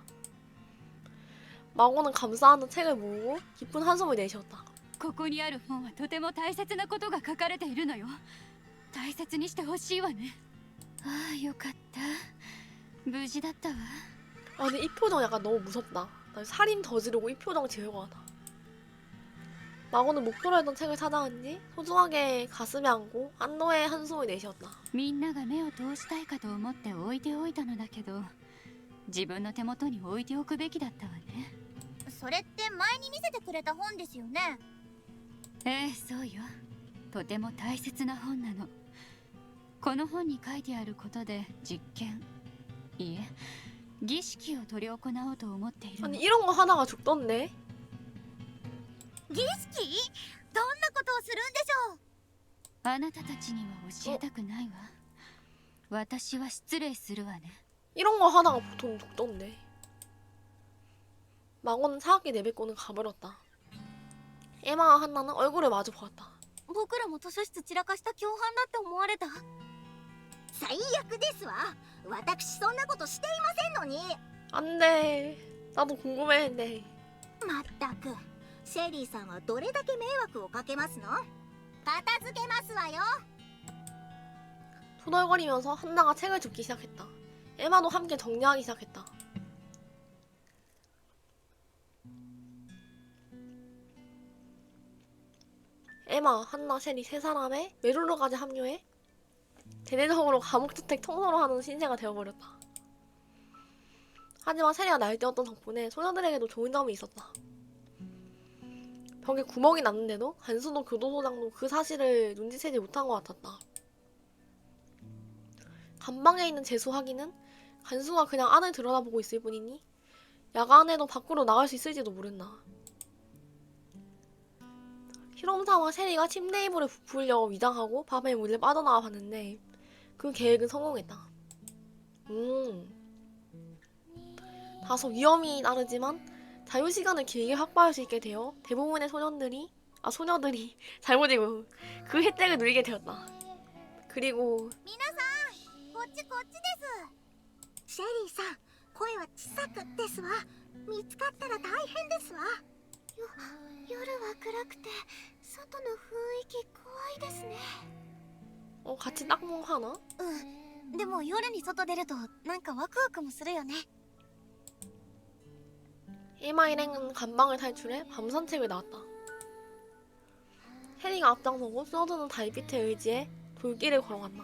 마고는 감사하는 책을 모으고 깊은 한숨을 내쉬었다. ここにある本はとても大切なことが書かれているのよ。大切にしてほしいわね。ああ、よかった。無事だったわ。 아 근데 이 표정 약간 너무 무섭다. 나 살인 저지르고 이 표정 제일 과하다. 마고는 목표로 했던 책을 찾아왔니 소중하게 가슴에 안고 안도의 한숨을 내쉬었다. みんなが目を通したいかと思って置いておいたのだけど、自分の手元に置いておくべきだったわね。それって前に見せてくれた本ですよね。ええ、そうよ。とても大切な本なの。この本に書いてあることで実験、いえ、儀式を執り行おうと思っているの。 아니 이런 거 하다가 죽던데? 儀式？どんなことをするんでしょう？あなたたちには教えたくないわ。私は失礼するわね。 이런 거 하다가 보통 죽던데. 마고는 차갑게 내뱉고는 가버렸다. 에마와 한나는 얼굴을 마주 보았다. 僕らも図書室散らかした共犯だって思われた。最悪ですわ。私そんなことしていませんのに。 안돼. 나도 궁금했는데. まったくシェリーさんはどれだけ迷惑をかけますの？片付けますわよ。 토덜거리면서 한나가 책을 줍기 시작했다. 에마도 함께 정리하기 시작했다. 에마, 한나, 셰리 세 사람의 메루르까지 합류해 대대적으로 감옥주택 청소를 하는 신세가 되어버렸다. 하지만 셰리가 날뛰었던 덕분에 소녀들에게도 좋은 점이 있었다. 벽에 구멍이 났는데도 간수도 교도소장도 그 사실을 눈치채지 못한 것 같았다. 간방에 있는 재수 확인은 간수가 그냥 안을 들여다보고 있을 뿐이니 야간에도 밖으로 나갈 수 있을지도 모른다. 실험사와 셰리가 침대 이불을 부풀려 위장하고 밤에 몰래 빠져나와 봤는데 그 계획은 성공했다. 다소 위험이 나르지만 자유시간을 길게 확보할 수 있게 되어 대부분의 소녀들이 잘못 읽고 그 혜택을 누리게 되었다. 그리고 皆さん、こっちこっちです。シェリーさん、声は小さくですわ。見つかったら大変ですわ。夜は暗くて外の雰囲気怖いですね。 같이 딱몽하나? うん。でも夜に外出るとなんかワクワクもするよね。 에마 일행은 간방을 탈출해 밤 산책을 나왔다. 혜리가 앞장서고 소녀들은 달빛에 의지해 돌길을 걸어간다.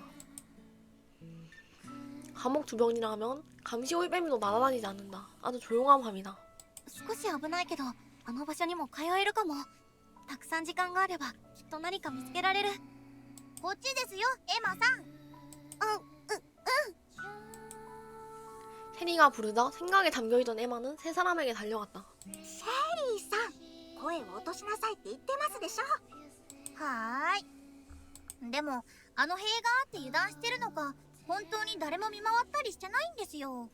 감옥 주변이라면 감시 올빼미도 날아다니지 않는다. 아주 조용한 밤이다. 少し危ないけど、あの場所にも通えるかも。たくさん時間があればきっと何か見つけられる。こっちですよ、エマさん。혜리가 부르자 생각에 잠겨있던 에마는 세 사람에게 달려갔다. シェリーさん、声を落としなさいって言ってますでしょ。はーい。でもあの塀があって油断してるのか、本当に誰も見回ったりしてないんですよ。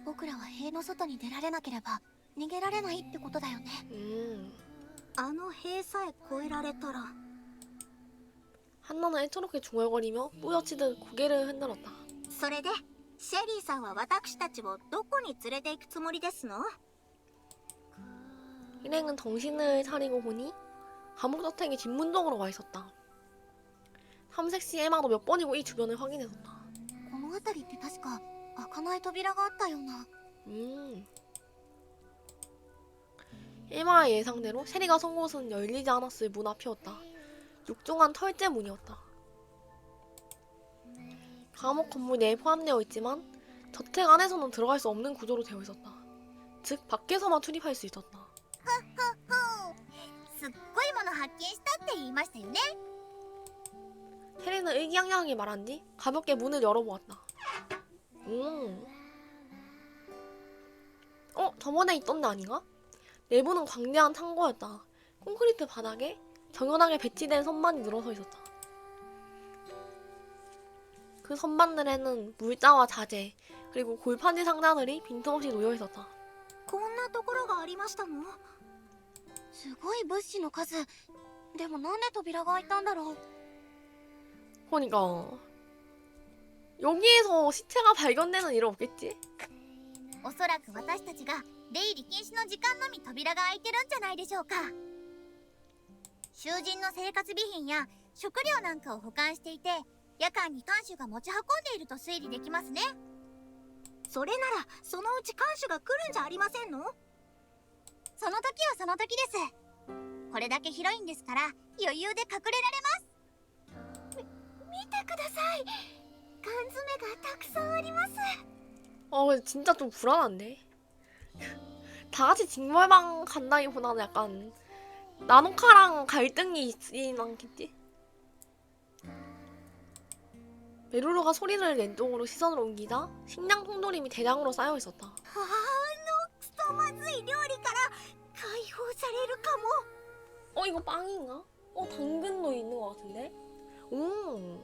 僕らは塀の外に出られなければ逃げられないってことだよね。あの塀さえ越えられたら。 한나는 애처롭게 중얼거리며 뿌옇치듯 고개를 흔들었다. それでシェリーさんは私たちをどこに連れて行くつもりですの？ 일행은 정신을 차리고 보니 감옥저택이 뒷문쪽으로 와 있었다. 삼색씨 에마도 몇 번이고 이 주변을 확인했었다. この辺りって確か開かない扉があったような。 에마의 예상대로 셰리가 선 곳은 열리지 않았을 문 앞이었다. 육중한 털재 문이었다. 감옥 건물 내에 포함되어 있지만 저택 안에서는 들어갈 수 없는 구조로 되어 있었다. 즉 밖에서만 출입할 수 있었다. すっごいもの発見したって言いましたよね。 혜리는 의기양양하게 말한 뒤 가볍게 문을 열어보았다. 저번에 있던 데 아닌가? 내부는 광대한 창고였다. 콘크리트 바닥에 정연하게 배치된 선반이 늘어서 있었다. 그 선반들에는 물자와 자재, 그리고 골판지 상자들이 빈틈없이 놓여 있었다. こんなところがありましたの？すごい物資の数。でもなんで扉が開いたんだろう。 그러니까 여기에서 시체가 발견되는 일은 없겠지? おそらく私たちが出入り禁止の時間のみ扉が開いてるんじゃないでしょうか。囚人の生活備品や食料なんかを保管していて、夜間に看守が持ち運んでいると推理できますね。それならそのうち看守が来るんじゃありませんの？その時はその時です。これだけ広いんですから余裕で隠れられます。見てください。缶詰がたくさんあります。 근데 진짜 좀 불안한데? 다 같이 징벌방 간다기보다는 약간 나노카랑 갈등이 있진 않겠지? 메루루가 소리를 낸 쪽으로 시선을 옮기자 식량 통조림이 대량으로 쌓여 있었다. クソまずい料理から解放されるかも。 이거 빵인가? 당근도 있는 것 같은데? 오.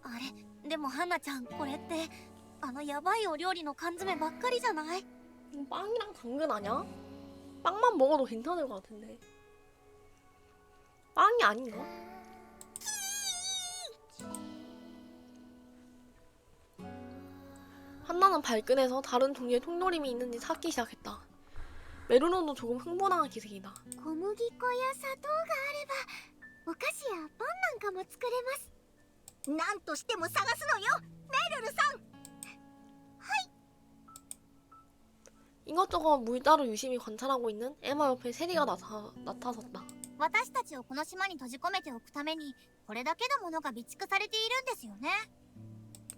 あれ、でもハナちゃん、これってあのヤバいお料理の缶詰ばっかりじゃない？ 빵이랑 당근 아냐? 빵만 먹어도 괜찮을 것 같은데. 빵이 아닌가? 한나는 발끈해서 다른 종류의 통조림이 있는지 찾기 시작했다. 메루노도 조금 흥분한 기색이다. 小麦粉や砂糖があればお菓子やパンなんかも作れます。なんとしても探すのよ、メルルさん。 이것저것 물자루 유심히 관찰하고 있는 에마 옆에 세리가 나타섰다. 私たちをこの島に閉じ込めておくためにこれだけのものが備蓄されているんですよね。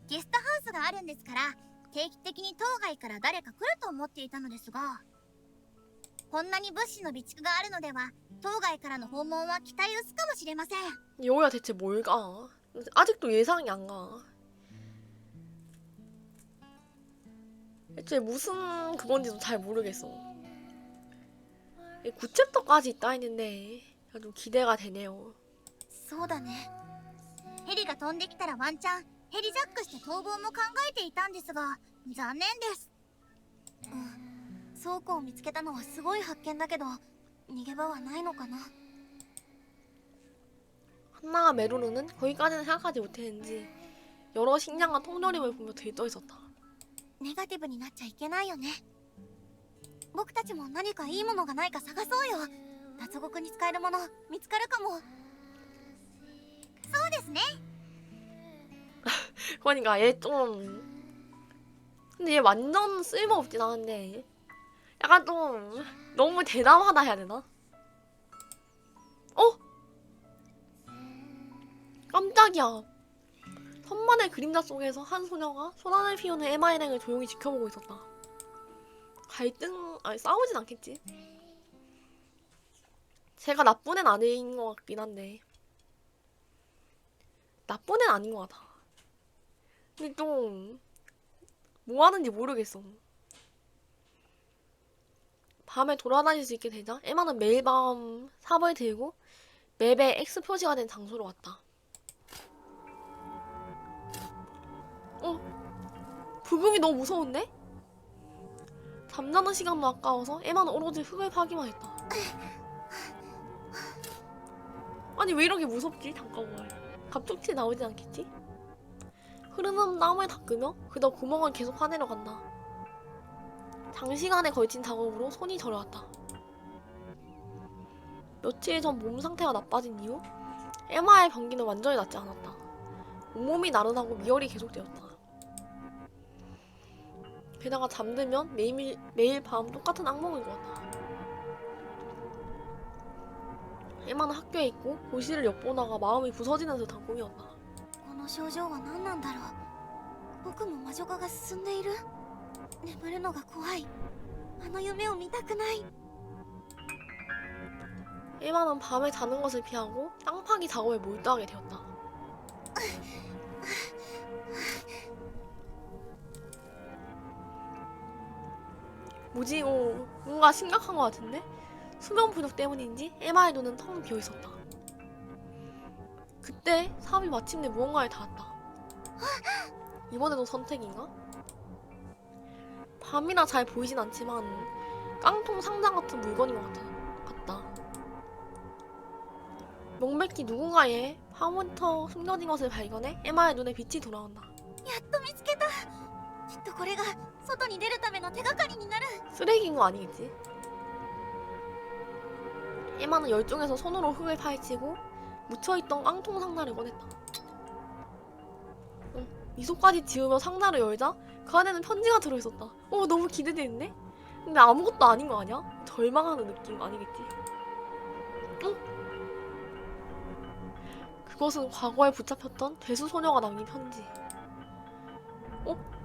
ゲストハウスがあるんですから定期的に当該から誰か来ると思っていたのですが、こんなに物資の備蓄があるのでは当該からの訪問は期待薄かもしれません。 여기가 대체 뭘까? 아직도 예상이 안 가. 대체 무슨 그건지도 잘 모르겠어. 9챕터까지 있다 했는데 좀 기대가 되네요. そうだね。ヘリが飛んできたらワンチャンヘリジャックして逃亡も考えていたんですが残念です。倉庫を見つけたのはすごい発見だけど逃げ場はないのかな。 한나가 메루루는 거기까지는 생각하지 못했는지 여러 식량과 통조림을 보며 들떠있었다. ネガティブになっちゃいけないよね。僕たちも何かいいものがないか探そうよ。脱獄に使えるもの見つかるかも。そうですね。 그러니까 얘 좀 근데 얘 완전 쓸모없진 않은데 약간 좀 너무 대담하다 해야 되나? 깜짝이야. 선만의 그림자 속에서 한 소녀가 소란을 피우는 에마 일행을 조용히 지켜보고 있었다. 싸우진 않겠지? 제가 나쁜 애는 아닌 것 같긴 한데 나쁜 애는 아닌 것 같아. 근데 좀 뭐 하는지 모르겠어. 밤에 돌아다닐 수 있게 되자 에마는 매일 밤 삽을 들고 맵에 X 표시가 된 장소로 왔다. 부금이 너무 무서운데? 잠자는 시간도 아까워서 에마는 오로지 흙을 파기만 했다. 아니 왜 이렇게 무섭지? 잠깐만. 갑툭튀 나오진 않겠지? 흐르는 땀을 닦으며 그저 구멍을 계속 파내려 간다. 장시간에 걸친 작업으로 손이 저려왔다. 며칠 전 몸 상태가 나빠진 이후 에마의 병기는 완전히 낫지 않았다. 온몸이 나른하고 미열이 계속되었다. 게다가 잠들면 매일 밤 똑같은 악몽을 꾸었다. 에마는 학교에 있고 교실을 엿보다가 마음이 부서지는 듯한 꿈이었다. この症状は何なんだろう。僕も魔女化が進んでいる。眠るのが怖い。あの夢を見たくない。 에마는 밤에 자는 것을 피하고 땅 파기 작업에 몰두하게 되었다. 뭐지? 뭔가 심각한 것 같은데? 수면 부족 때문인지 에마의 눈은 텅 비어 있었다. 그때 삽이 마침내 무언가에 닿았다. 이번에도 선택인가? 밤이라 잘 보이진 않지만 깡통 상자 같은 물건인 것 같다. 명백히 누군가의 화물터 숨겨진 것을 발견해 에마의 눈에 빛이 돌아온다. やっと見つけた。きっとこれが外に出るための手がかりになる。 쓰레기인 거 아니겠지? 에마는 열중해서 손으로 흙을 파헤치고 묻혀있던 깡통 상자를 꺼냈다. 미소까지 지으며 상자를 열자 그 안에는 편지가 들어있었다. 너무 기대되는데? 근데 아무것도 아닌 거 아니야? 절망하는 느낌 아니겠지? 그것은 과거에 붙잡혔던 배수 소녀가 남긴 편지.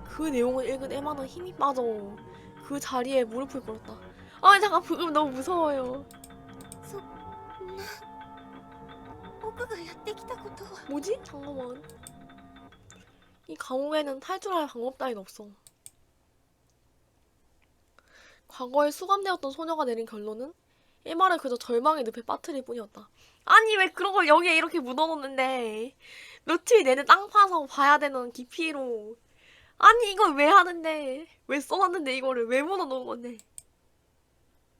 그 내용을 읽은 에마는 힘이 빠져 그 자리에 무릎을 꿇었다. 잠깐 부금 너무 무서워요. そんな僕がやってきたことは 뭐지? 잠깐만. 이 감옥에는 탈출할 방법 따윈 없어. 과거에 수감되었던 소녀가 내린 결론은 에마를 그저 절망의 늪에 빠뜨릴 뿐이었다. 아니 왜 그런 걸 여기에 이렇게 묻어놓는데 며칠 내내 땅 파서 봐야 되는 깊이로. 아니 이걸 왜 하는데 왜 써놨는데 이거를 왜 묻어놓은 건데.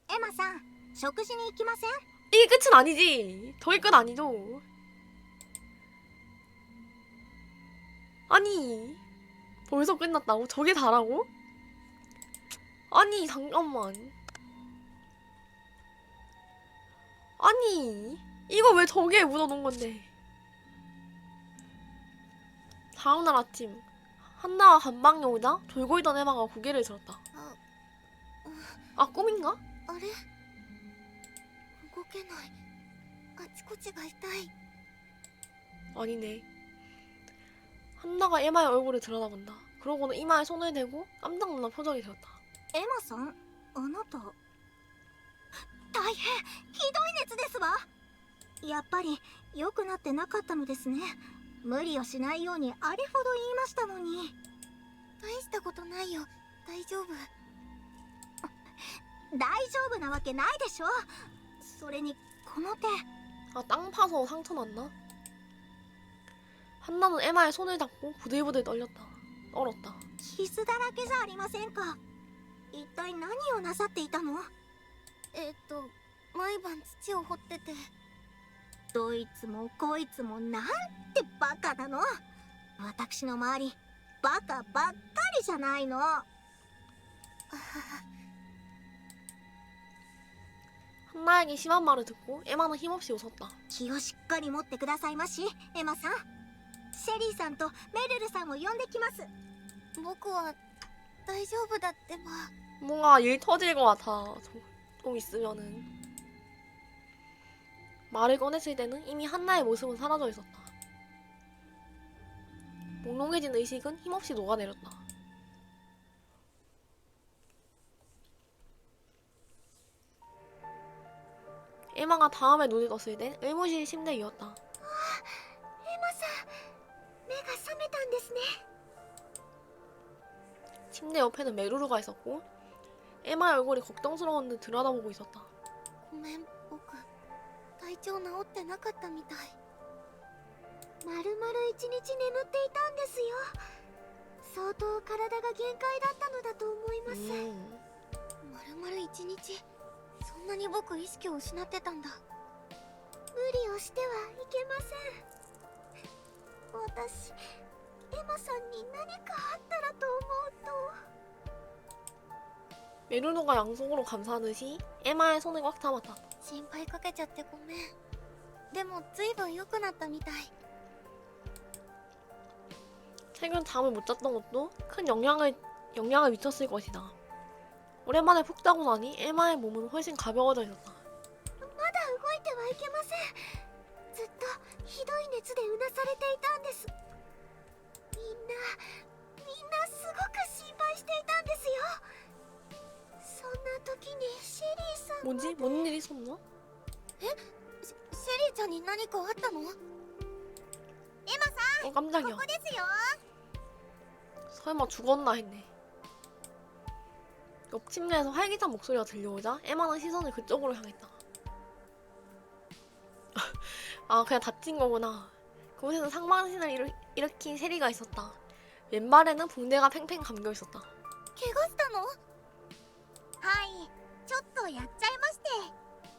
エマさん、食事に行きません？ 이게 끝은 아니지. 저게 끝 아니죠. 아니 벌써 끝났다고? 저게 다라고? 아니 잠깐만. 아니 이거 왜 저기에 묻어놓은 건데. 다음날 아침 한나가 감방에 오자 졸고 있던 에마가 고개를 들었다. 꿈인가? あれ動けない。あちこちが痛い。 아니네. 한나가 에마의 얼굴을 들여다본다. 그러고는 이마에 손을 대고 깜짝 놀란 표정이 되었다. エマさん、あなた大変ひどい熱ですわ。やっぱり良くなってなかったのですね。無理をしないようにあれほど言いましたのに。大したことないよ。大丈夫。大丈夫なわけないでしょ。それにこの手。 땅 파서 상처 났나? 한나는 에마의 손을 잡고 부들부들 떨었다. 傷だらけじゃありませんか。一体何をなさっていたの？毎晩土を掘ってて。どいつもこいつもなんてバカなの。私の周りバカばっかりじゃないの。 한나에게 심한 말을 듣고 에마는 힘없이 웃었다. 気をしっかり持ってくださいまし、エマさん。シェリーさんとメルルさんを呼んできます。僕は大丈夫だってば。 뭔가 일 터질 것 같아. 좀 있으면은. 말을 꺼냈을 때는 이미 한나의 모습은 사라져 있었다. 몽롱해진 의식은 힘없이 녹아내렸다. 에마가 다음에 눈을 떴을 땐 의무실 침대이었다. エマさん、目が覚めたんですね。 침대 옆에는 메루루가 있었고 에마의 얼굴이 걱정스러운 듯 들여다보고 있었다. ごめん、僕体調治ってなかったみたい。まるまる一日眠っていたんですよ。相当体が限界だったのだと思います。まるまる一日、そんなに僕意識を失ってたんだ。無理をしてはいけません。私、エマさんに何かあったらと思うと。 메루루가 양손으로 감싸듯이 에마의 손을 꽉 잡았다. 心配かけちゃってごめん。でも随分良くなったみたい。 최근 잠을 못 잤던 것도 큰 영향을 미쳤을 것이다. 오랜만에 푹 자고 나니 에마의 몸은 훨씬 가벼워져 있었다. まだ動いてはいけません。ずっとひどい熱でうなされていたんです。みんなすごく心配していたんですよ。そんな時にシェリーさん。 뭐지? 뭔 일이 있었나? シェリーちゃんに何かあったの？エマさん、 깜짝이야. ここですよ。 설마 죽었나 했네. 옆 침대에서 활기찬 목소리가 들려오자 에마는 시선을 그쪽으로 향했다. 그냥 다친 거구나. 그곳에는 상반신을 일으킨 세리가 있었다. 왼발에는 붕대가 팽팽 감겨 있었다. 怪我したの？はい、ちょっとやっちゃいまして。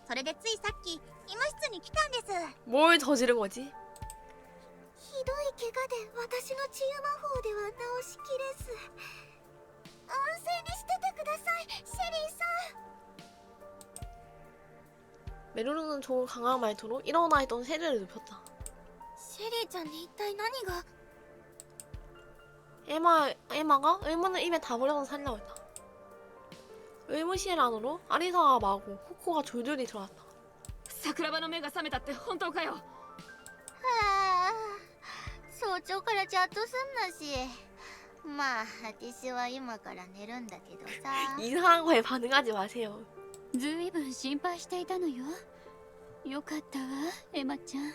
それでついさっき医務室に来たんです。 뭘 저지른 거지? ひひどい怪我で私の治癒魔法では治しきれず、安静にしててください、シェリーさん。 메루루는 좋은 강한 말투로 일어나 있던 세리를 눕혔다. シェリーちゃんに一体何が。 에마가 의문을 입에 다물어서 살려고 했다. 의무실 안으로 아리사와 마고, 코코가 줄줄이 들어왔다. 桜庭の目が覚めたって本当かよ。はあ、早朝からチャットすんなし。まあ私は今から寝るんだけどさ。 이상한 거에 반응하지 마세요. ずいぶん心配していたのよ。よかったわ、エマちゃん。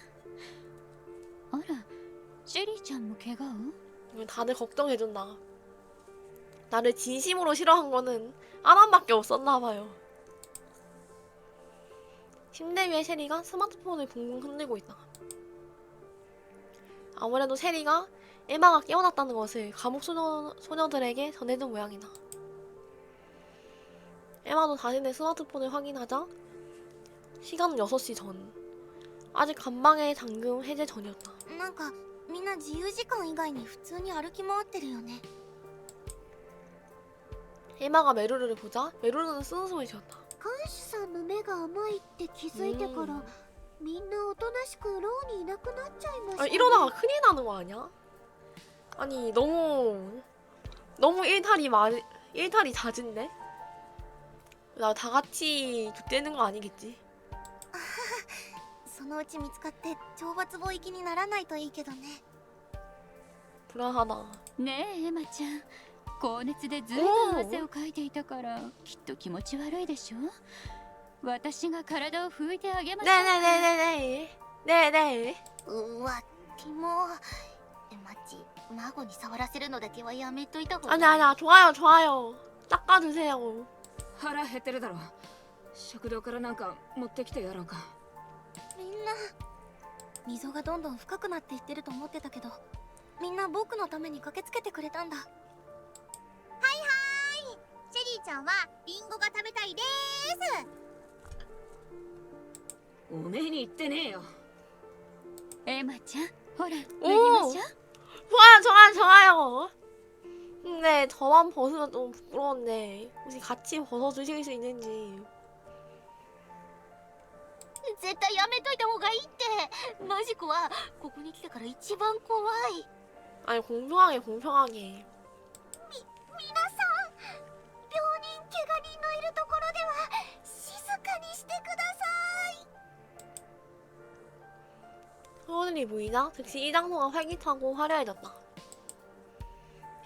あら、シェリーちゃんも怪我を？ 다들 걱정해준다. 나를 진심으로 싫어한 거는 아람밖에 없었나봐요. 침대 위에 셰리가 스마트폰을 붕붕 흔들고 있다. 아무래도 셰리가 에마가 깨어났다는 것을 감옥 소녀들에게 전해준 모양이다. 에마도 자신의 스마트폰을 확인하자 시간은 6시 전. 아직 간방의 잠금 해제 전이었다. なんかみんな自由時間以外に普通に歩き回ってるよね。 에마가 메루루를 보자 메루루는 쓴숨을 지었다. 看守さんの目が甘いって気づいてから、みんなおとなしく牢にいなくなっちゃいました、 아, 이러다가 큰일 나는 거 아니야? 아니 너무 일탈이 잦은데? 나 다 같이 좆되는 거 아니겠지? そのうち見つかって懲罰房行きにならないといいけどね。 불안하다. ねえエマちゃん、高熱でずいぶん汗をかいていたからきっと気持ち悪いでしょ。私が体を拭いてあげましょう。 네네네네네. うわ、キモ。マッチ、孫に触らせるのだけはやめといた方が。 아니야 좋아요. 닦아주세요. 腹減ってるだろ。食堂からなんか持ってきてやろうか。みんな溝がどんどん深くなっていってると思ってたけど、みんな僕のために駆けつけてくれたんだ。はいはい、シェリーちゃんはリンゴが食べたいです。おめえに言ってねえよ。エマちゃん、ほら、脱ぎおましょう。 좋아요. 근데 저만 벗으면 좀 부끄러운데 혹시 같이 벗어주실 수 있는지. 絶対やめといた方がいいって。マジコはここに来てから一番怖い。 아니 공평하게. 皆さん、病人怪我人のいるところでは静かにしてください。 소원들이 보이자 즉시 이 장소가 활기차고 화려해졌다.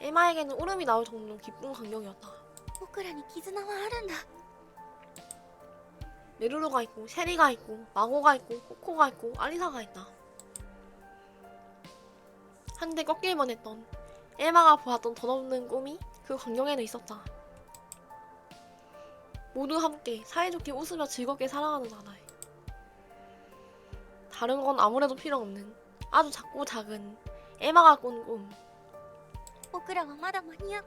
에마에게는 울음이 나올 정도로 기쁜 광경이었다. 僕らに絆はあるんだ。 메루루가 있고 셰리가 있고 마고가 있고 코코가 있고 아리사가 있다. 한때 꺾일 뻔했던 에마가 보았던 덧없는 꿈이 그 광경에는 있었다. 모두 함께 사이좋게 웃으며 즐겁게 살아가는 나라에 다른 건 아무래도 필요 없는 아주 작고 작은 에마가 꾼 꿈. 僕らはまだ間に合う。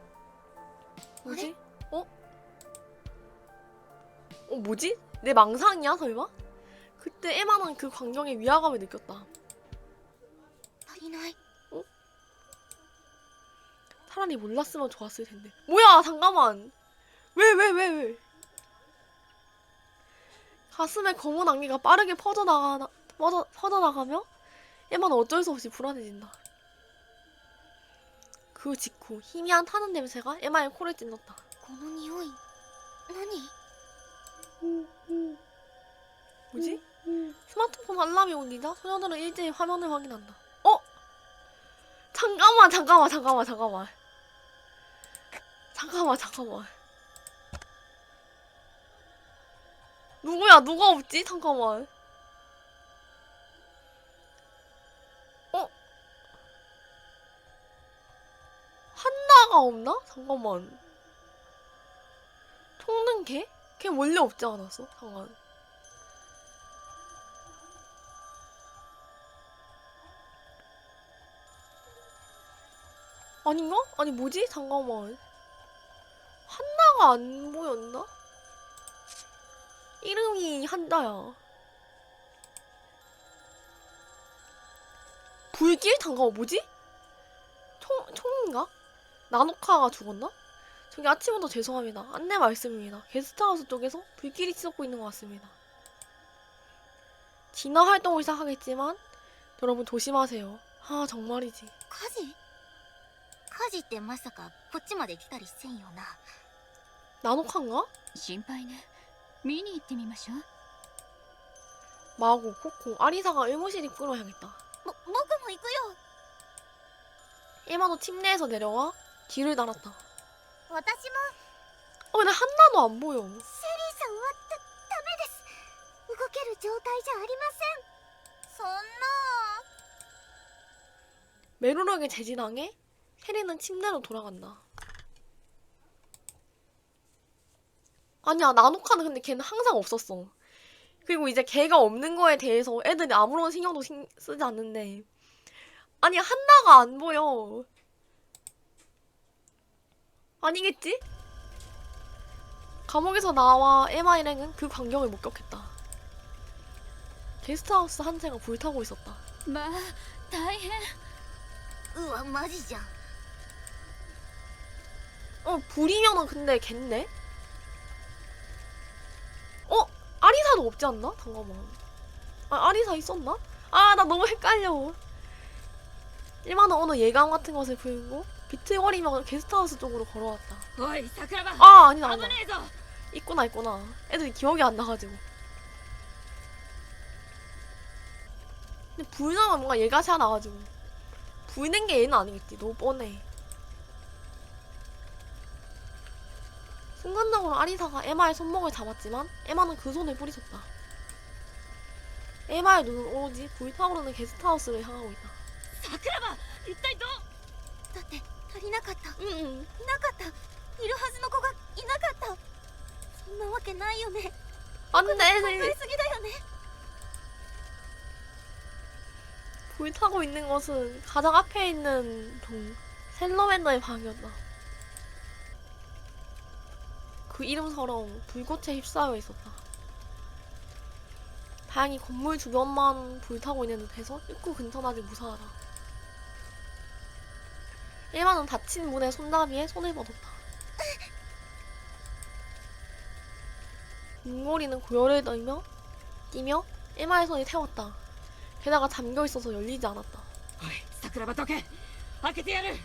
뭐지? 뭐지? 내 망상이야 설마? 그때 에마는 그 광경에 위화감을 느꼈다. 足りない。 차라리 몰랐으면 좋았을 텐데. 뭐야 잠깐만. 왜? 가슴에 검은 안개가 빠르게 퍼져나가며 에마는 어쩔 수 없이 불안해진다. 그 직후 희미한 타는 냄새가 에마의 코를 찔렀다. この匂い、何？ 뭐지? 스마트폰 알람이 울리자 소녀들은 일제히 화면을 확인한다. 잠깐만. 누구야? 누가 없지? 잠깐만. 한나가 없나? 잠깐만. 총는 걔? 걔 원래 없지 않았어? 잠깐. 아닌가? 아니 뭐지? 잠깐만. 한나가 안 보였나? 이름이 한다야. 불길? 잠깐만 뭐지? 총인가? 나노카가 죽었나? 저기 아침부터 죄송합니다. 안내 말씀입니다. 게스트하우스 쪽에서 불길이 치솟고 있는 것 같습니다. 진화 활동을 시작하겠지만 여러분 조심하세요. 아 정말이지. 火事火事ってまさかこっちまで来たりせんよな。 나노카인가? 心配ね。見に行ってみましょう。 마고, 코코, 아리사가 의무실 입구로 향했다. 僕も行くよ。 에마도 팀 내에서 내려와 뒤를 달았다. 私も근데 한나도 안 보여. セリーさんはダメです。動ける状態じゃありません。そんな。 메루럭의 재진항에 세리는 침대로 돌아간다. 아니야 나노카는 근데 걔는 항상 없었어. 그리고 이제 걔가 없는 거에 대해서 애들이 아무런 신경도 쓰지 않는데 아니 한나가 안 보여. 아니겠지? 감옥에서 나와 에마 일행은 그 광경을 목격했다. 게스트하우스 한 채가 불타고 있었다. まあ大変。うわマジじゃん。 불이면은 근데 걘데? 아리사도 없지 않나? 잠깐만. 아리사 있었나? 나 너무 헷갈려. 일만은 오늘 예감 같은 것을 풀고 비틀거리며 게스트하우스 쪽으로 걸어왔다. おい桜庭、 아니다 危ねえぞ。 있구나. 애들이 기억이 안 나가지고. 근데 불 나면 뭔가 얘가 새 나가지고 불 낸 게 얘는 아니겠지. 너무 뻔해. 순간적으로 아리사가 에마의 손목을 잡았지만 에마는 그 손을 뿌리쳤다. 에마의 눈은 오로지 불타오르는 게스트하우스를 향하고 있다. 桜庭、一体どう。だって足りなかった。い 응. なかった。いるはずの子がいなかった。そんなわけないよね。 안 考 돼. えすぎだよね。 불타고 있는 것은 가장 앞에 있는 동 셀러맨더의 방이었다. 그 이름처럼 불꽃에 휩싸여 있었다. 다행히 건물 주변만 불타고 있는 듯해서 입구 근처는 아직 무사하다. 일만은 닫힌 문의 손잡이에 손을 뻗었다. 문고리는 고열을 뛰며 일마의 손이 태웠다. 게다가 잠겨있어서 열리지 않았다. おい桜庭どけ、開けてやる。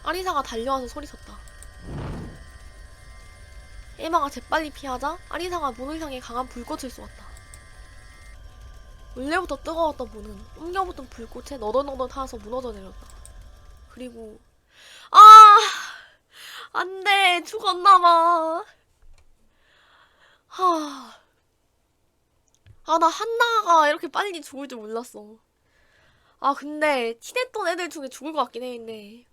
아리사가 달려와서 소리쳤다. 에마가 재빨리 피하자 아리사가 문을 향해 강한 불꽃을 쏘았다. 원래부터 뜨거웠던 문은 옮겨붙은 불꽃에 너덜너덜 타서 무너져 내렸다. 그리고 안돼 죽었나봐. 나 한나가 이렇게 빨리 죽을 줄 몰랐어. 근데 티냈던 애들 중에 죽을 것 같긴 했는데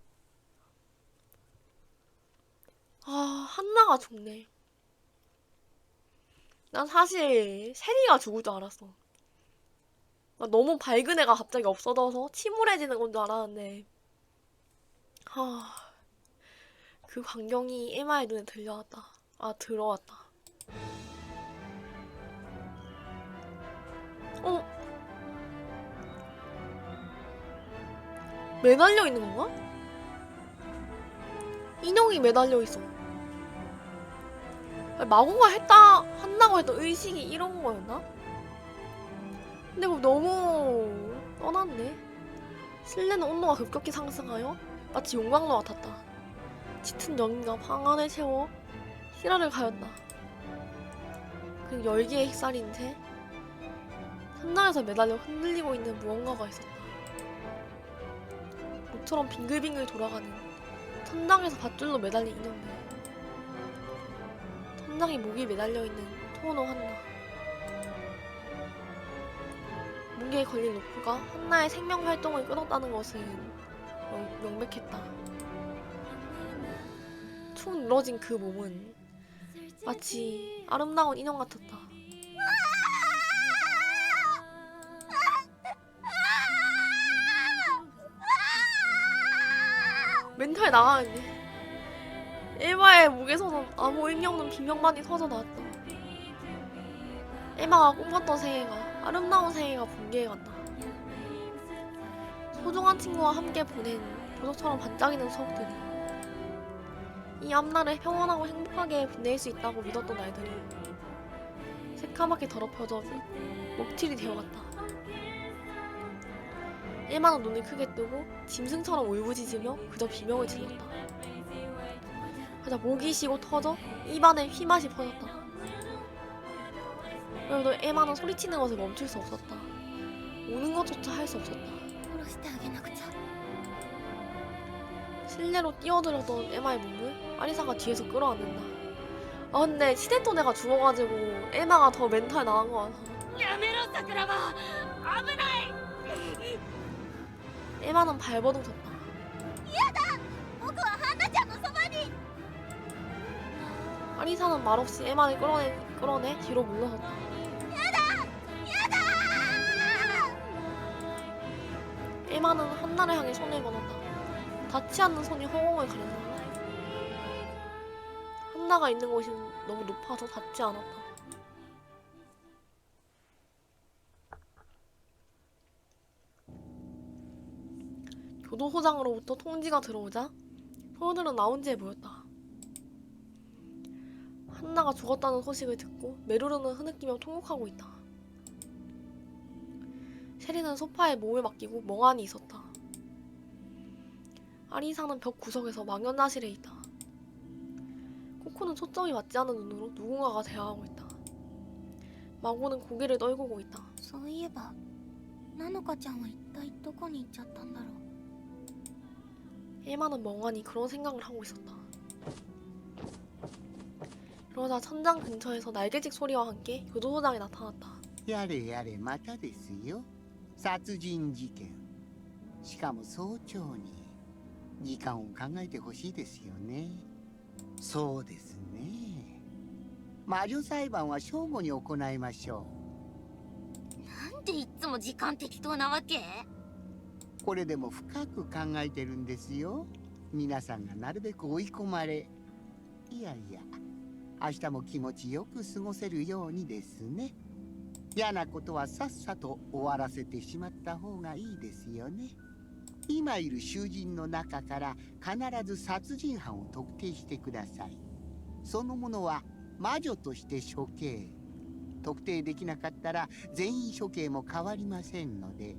한나가 죽네. 난 사실 세리가 죽을 줄 알았어. 나 너무 밝은 애가 갑자기 없어져서 침울해지는 건 줄 알았는데 그 광경이 에마의 눈에 들어왔다. 매달려 있는 건가? 인형이 매달려 있어. 마구가 한다고 했던 의식이 이런 거였나? 근데 뭐 너무 뻔한데? 실내는 온도가 급격히 상승하여 마치 용광로 같았다. 짙은 연기가 방 안을 채워 실화를 가였다. 그 열기에 휩싸린 채 천장에서 매달려 흔들리고 있는 무언가가 있었다. 모처럼 빙글빙글 돌아가는 천장에서 밧줄로 매달린 인형들. 천장에 목이 매달려있는 토노 한나. 목에 걸린 로프가 한나의 생명활동을 끊었다는 것은 명백했다. 축 늘어진 그 몸은 마치 아름다운 인형 같았다. 멘탈 나가는데 에마의 목에서는 아무 의미 없는 비명만이 터져 나왔다. 에마가 꿈꿨던 세계가 아름다운 세계가 붕괴해간다. 소중한 친구와 함께 보낸 보석처럼 반짝이는 추억들이, 이 앞날을 평온하고 행복하게 보낼 수 있다고 믿었던 날들이 새까맣게 더럽혀져 먹칠이 되어갔다. 일만은 눈을 크게 뜨고 짐승처럼 울부짖으며 그저 비명을 질렀다. 그러자 목이 쉬고 터져 입안에 피맛이 퍼졌다. 그래도 에마는 소리치는 것을 멈출 수 없었다. 우는 것조차 할 수 없었다. 殺してあげなくちゃ。 실내로 뛰어들었던 에마의 몸을 아리사가 뒤에서 끌어안는다. 아 근데 시데토 네가 죽어가지고 에마가 더 멘탈 나간 거 같아. やめろ桜庭、危ない。 에마는 발버둥 쳤다. 僕はハンナちゃんのそばに。 아리사는 말없이 에마를 끌어내 뒤로 물러섰다. 에마는 한나를 향해 손을 거nos다. 닿지 않는 손이 허공을 가린다. 한나가 있는 곳이 너무 높아서 닿지 않았다. 교도소장으로부터 통지가 들어오자 소녀들은 라운지에 모였다. 한나가 죽었다는 소식을 듣고 메루르는 흐느끼며 통곡하고 있다. 셰리는 소파에 몸을 맡기고 멍하니 있었다. 아리사는 벽 구석에서 망연자실해 있다. 코코는 초점이 맞지 않는 눈으로 누군가가 대화하고 있다. 마고는 고개를 떨구고 있다. そういえばナノカちゃんは一体どこに行っちゃったんだろう。 에마는 멍하니 그런 생각을 하고 있었다. 그러자 천장 근처에서 날개짓 소리와 함께 교도소장이 나타났다. やれやれまたですよ。殺人事件。しかも早朝に。時間を考えてほしいですよね。そうですね。魔女裁判は正午に行いましょなんでいっつも時間適当なわけ？う。これでも深く考えてるんですよ。皆さんがなるべく追い込まれ。いやいや、明日も気持ちよく過ごせるようにですね。嫌なことはさっさと終わらせてしまった方がいいですよね。今いる囚人の中から必ず殺人犯を特定してください。その者は魔女として処刑。特定できなかったら全員処刑も変わりませんので。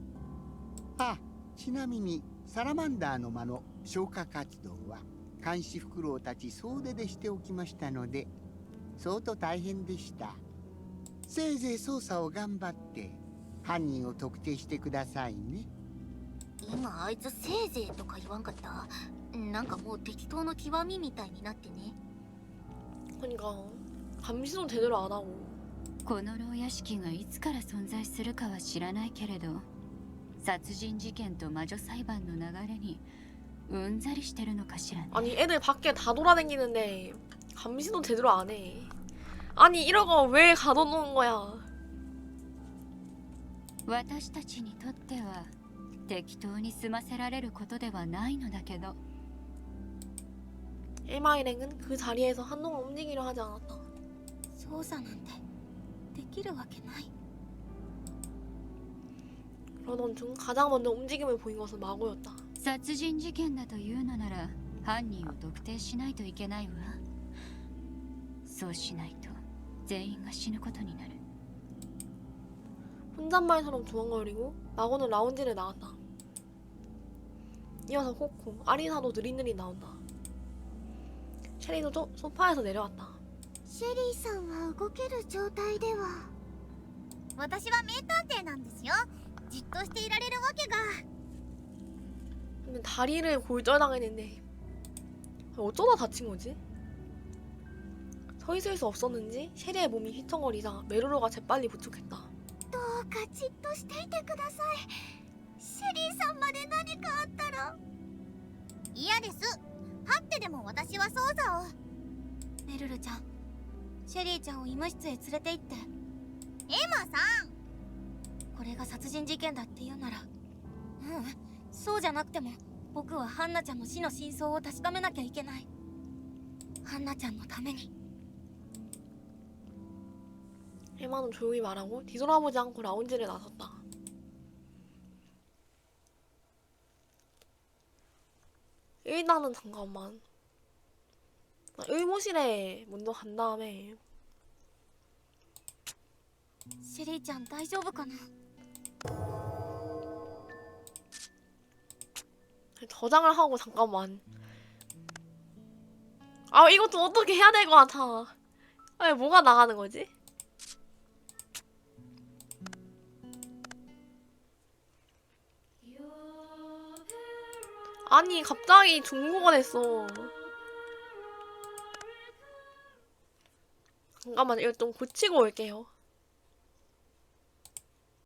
あ、ちなみにサラマンダーの間の消火活動は監視フクロウたち総出でしておきましたので、相当大変でした。せいぜい捜査を頑張って犯人を特定してくださいね。今あいつせいぜいとか言わんかった？なんかもう適当の極みみたいになってね。 그러니까 감시도 제대로 안 하고. この牢屋敷がいつから存在するかは知らないけれど、殺人事件と魔女裁判の流れにうんざりしてるのかしらね。 아니 애들 밖에 다 돌아다니는데 감시도 제대로 안 해. 아니 이러고 왜 가둬놓은 거야. 私たちにとっては適当に済ませられることではないのだけど。 에마 일행은 그 자리에서 한동안 움직이려 하지 않았다. 捜査なんてできるわけない。 그러던 중 가장 먼저 움직임을 보인 것은 마고였다. 殺人事件だというのなら犯人を特定しないといけないわ。そうしないと全員が死ぬことになる。 혼잣말처럼 중얼거리고 마고는 라운지를 나왔다. 이어서 코코, 아리사도 느릿느릿 나온다. 셰리도 소파에서 내려왔다. シェリーさんは動ける状態では。私は名探偵なんですよ。じっとしていられるわけが。 근데 다리를 골절당했는데 어쩌다 다친 거지? 서 있을 수 없었는지 셰리의 몸이 휘청거리자 메루로가 재빨리 부축했다. どうかじっとしていてください。シェリーさんまで何かあったら。嫌です。はってでも私は捜査を。メルルちゃん、シェリーちゃんを医務室へ連れて行って。エマさん、これが殺人事件だって言うなら。そうじゃなくても僕はハンナちゃんの死の真相を確かめなきゃいけない。ハンナちゃんのために。 에마는 조용히 말하고 뒤돌아보지 않고 라운지를 나섰다. 일단은 잠깐만. 의무실에 먼저 간 다음에 シェリーちゃん大丈夫かな。 저장을 하고 잠깐만. 아 이것도 어떻게 해야 될 것 같아. 왜 뭐가 나가는 거지? 아니 갑자기 중국어 됐어. 잠깐만 이거 좀 고치고 올게요.